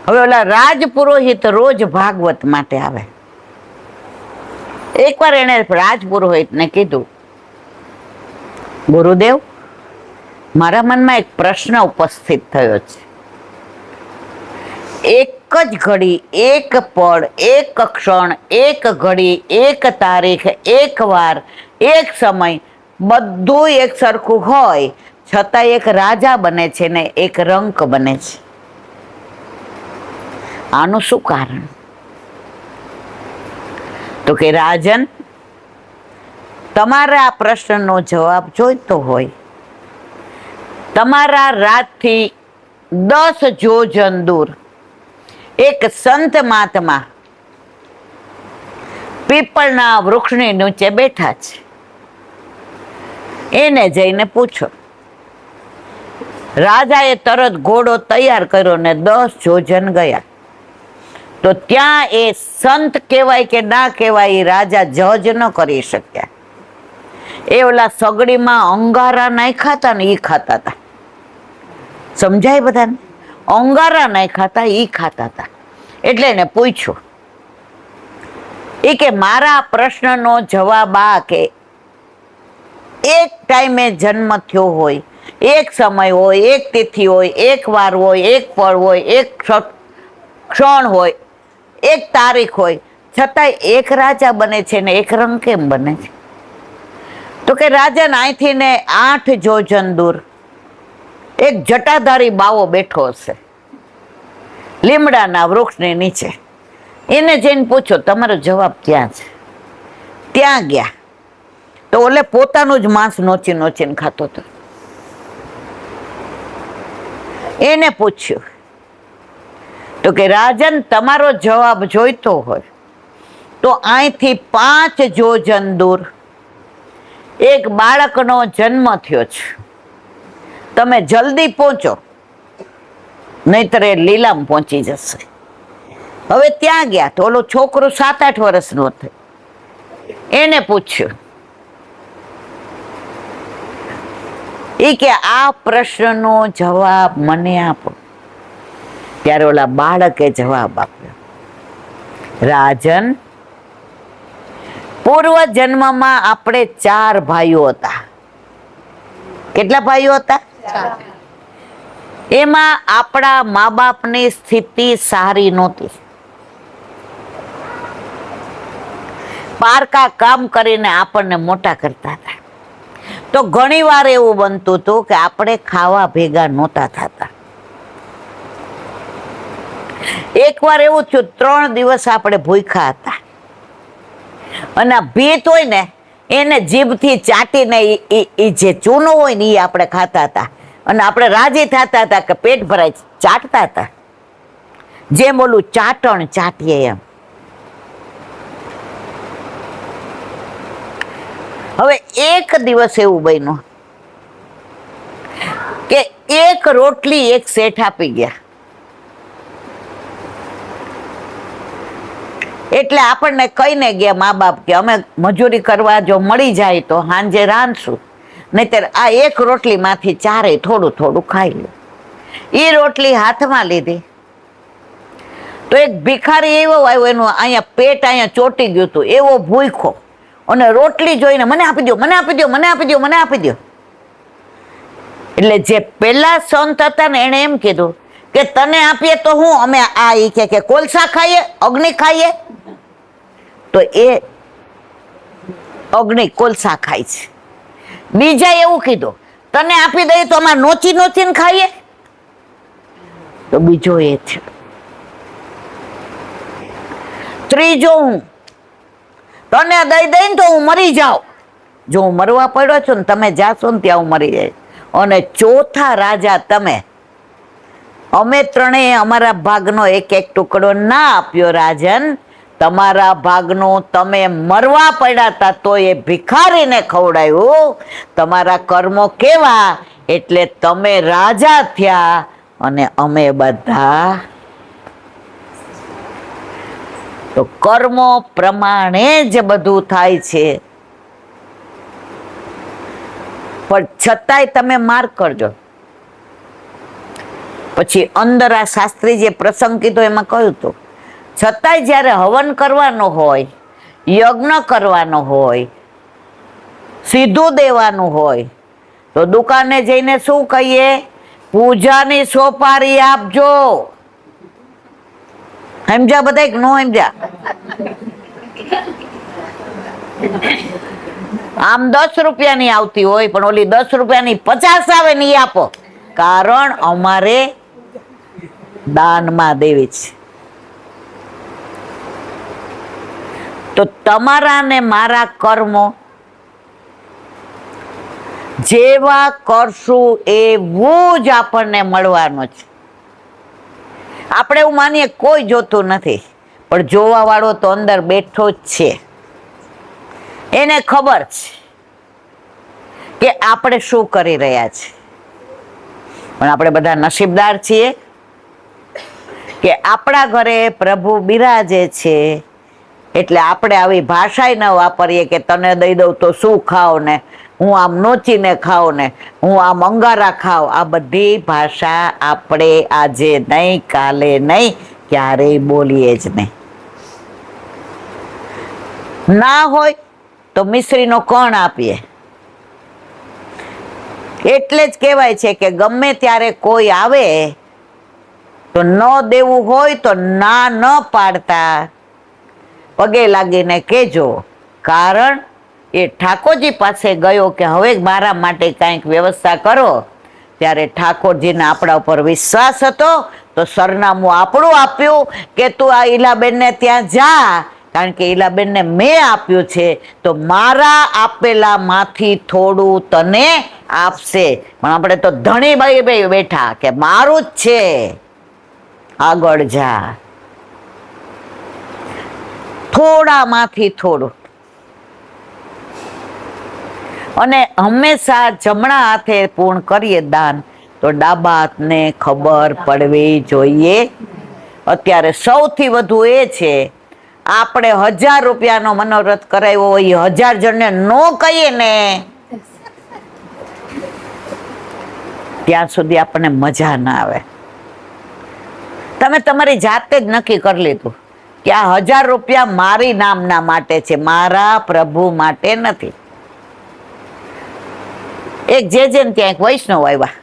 હવે ઓલા રાજ પુરોહિત રોજ ભાગવત માટે આવે. એકવાર એને રાજ પુરોહિતને કીધું, ગુરુદેવ, મારા મનમાં એક પ્રશ્ન ઉપસ્થિત થયો છે. એક જ ઘડી, એક પળ, એક ક્ષણ, એક ઘડી, એક તારીખ, એક વાર, એક સમય બધું એક સરખું હોય છતાં એક રાજા બને છે ને એક રંક બને છે. આનું શું કારણ? તો કે રાજન, તમારા આ પ્રશ્નનો જવાબ જોઈતો હોય, તમારા રાજથી 10 જોજન દૂર એક સંત મહાત્મા પીપળના વૃક્ષની નીચે બેઠા છે. એને જઈને પૂછો. રાજાએ તરત ઘોડો તૈયાર કર્યો ને 10 જોજન ગયા. તો ત્યાં એ સંત કહેવાય કે ના કહેવાય એ રાજા જજ ન કરી શક્યા. એ ઓલા સગડીમાં અંગારા નાખ્યા હતા ને એ ખાતા હતા. સમજાય બધાને? અંગારા નાખ્યા હતા એ ખાતા હતા. એટલે એને પૂછ્યું એ કે મારા પ્રશ્નનો જવાબ આ કે એક ટાઈમે જન્મ થયો હોય, એક સમય હોય, એક તિથિ હોય, એક વાર હોય, એક પળ હોય, એક ક્ષણ હોય, એક તારીખ હોય, છતાંય એક રાજા બને છે ને એક રંગ કેમ બને છે? તો કે રાજન, અહીંથી ને 8 જોજન દૂર એક જટાધારી બાવો બેઠો હશે લીમડાના વૃક્ષની નીચે. એને જઈને પૂછો તમારો જવાબ ક્યાં છે. ત્યાં ગયા તો ઓલે પોતાનું જ માંસ નોચી નોચીને ખાતો હતો. એને પૂછ્યું તો કે રાજન, તમારો જવાબ જોઈતો હોય તો અહીંથી 5 જોજન દૂર એક બાળકનો જન્મ થયો છે. તમે જલ્દી પહોંચો, નહીતર એ લીલામ પહોંચી જશે. હવે ત્યાં ગયા તો ઓલો છોકરો 7-8 વર્ષનો હતો. એને પૂછ્યું એ કે આ પ્રશ્નનો જવાબ મને આપો. ત્યારે ઓલા બાળકે જવાબ આપ્યો, રાજન, પૂર્વ જન્મમાં આપણે 4 ભાઈઓ હતા. કેટલા ભાઈઓ હતા? 4. એમાં આપણા મા બાપની સ્થિતિ સારી નહોતી. પારકા કામ કરીને આપણને મોટા કરતા હતા. તો ઘણી વાર એવું બનતું હતું કે આપણે ખાવા ભેગા નહોતા થતા. એકવાર એવું થયું, 3 દિવસ આપણે ભૂખ્યા હતા અને ભીત હોય ને એને જીભથી ચાટીને એ જે ચૂનો હોય ને એ આપણે ખાતા હતા અને આપણે રાજી થતા હતા કે પેટ ભરાય. ચાટતા હતા જેમ ઓલું ચાટણ ચાટીએ એમ. હવે એક દિવસ એવું બન્યું કે એક રોટલી એક શેઠ આપી ગયા. એટલે આપણને કહીને ગયા મા બાપ કે અમે મજૂરી કરવા જો મળી જાય તો સાંજે રાંધશું, નહીતર આ એક રોટલી માંથી 4 થોડું થોડું ખાઈ લો. એ રોટલી હાથમાં લીધી તો એક ભિખારી એવો આવ્યો, એનું અહીંયા પેટ અહીંયા ચોટી ગયું હતું, એવો ભૂખ્યો, અને રોટલી જોઈને મને આપી દો, મને આપી દો, મને આપી દો, મને આપી દો. એટલે જે પેલા સંત હતા ને એને એમ કીધું કે તને આપીએ તો હું, અમે આ ઈ કે કોલસા ખાઈએ, અગ્નિ ખાઈએ. તો એ અગ્નિ કોલસા ખાય છે. બીજા એવું કીધું તને આપી દઈએ તો અમારે નોચી નોચીને ખાઈએ. તો બીજો એ છે. ત્રીજો હું, તને દઈ દઈને તો હું મરી જાઉં. જો હું મરવા પડ્યો છું ને તમે જાશો ને ત્યાં હું મરી જાય. અને ચોથા રાજા તમે. અમે ત્રણેય અમારા ભાગનો એક એક ટુકડો ના આપ્યો રાજન. તમારા ભાગનું તમે મરવા પડ્યા હતા તો એ ભિખારીને ખવડાવ્યું. તમારા કર્મો કેવા એટલે તમે રાજા થયા અને અમે બધા. તો કર્મો પ્રમાણે જ બધું થાય છે. પણ છતાંય તમે માર કરજો. પછી અંદર આ શાસ્ત્રી જે પ્રસંગ કીધો એમાં કહ્યું હતું, છતાંય જ્યારે હવન કરવાનો હોય, યજ્ઞ કરવાનો હોય, સીધું દેવાનું હોય, તો દુકાને જઈને શું કહીએ? પૂજાની સોપારી આપજો. સમજ્યા બધા કે ન સમજ્યા? આમ 10 રૂપિયાની આવતી હોય પણ ઓલી 10 રૂપિયાની 50 આવે ને એ આપો. કારણ અમારે દાનમાં દેવી છે. તો તમારા ને મારા કર્મો જેવા કરશું એવું જ આપણને મળવાનું છે. આપણે એવું માનીએ કોઈ જોતું નથી, પણ જોવા વાળો તો અંદર બેઠો જ છે. એને ખબર છે કે આપણે શું કરી રહ્યા છીએ. પણ આપણે બધા નસીબદાર છીએ કે આપણા ઘરે પ્રભુ બિરાજે છે. એટલે આપણે આવી ભાષા ન વાપરીએ કે તને દઈ દઉં તો શું ખાવ ને, હું આમ નોચીને ખાવ ને, હું આમ અંગારા ખાવ. આ બધી ભાષા આપણે આજે નહીં, કાલે નહીં, ક્યારેય બોલીએ જ નહીં. ના હોય તો મિશ્રીનો કણ આપીએ. એટલે જ કહેવાય છે કે ગમે ત્યારે કોઈ આવે તો ન દેવું હોય તો ના ન પાડતા પગે લાગીને કહેજો. કારણ એ ઠાકોરજી પાસે ગયો કે હવે મારા માટે કાંઈક વ્યવસ્થા કરો. ત્યારે ઠાકોરજીને આપણા ઉપર વિશ્વાસ હતો તો સરનામું આપણું આપ્યું કે તું આ ઈલાબેનને ત્યાં જા, કારણ કે ઈલાબેનને મેં આપ્યું છે તો મારા આપેલામાંથી થોડું તને આપશે. પણ આપણે તો ધણી ભાઈ બેઠા કે મારું જ છે, આગળ જા. થોડામાંથી થોડું. અને હંમેશા જમણા હાથે પૂર્ણ કરીએ દાન તો ડાબા હાથને ખબર પડવી જોઈએ. અત્યારે સૌથી વધુ એ છે આપણે 1000 રૂપિયાનો મનોરથ કરાવ્યો હોય, 1000 જણને નો કહીએ ને ત્યાં સુધી આપણને મજા ના આવે. તમે તમારી જાતે જ નક્કી કરી લીધું કે આ 1000 રૂપિયા મારી નામના માટે છે, મારા પ્રભુ માટે નથી. એક જે ત્યાં એક વૈષ્ણવ આવ્યા,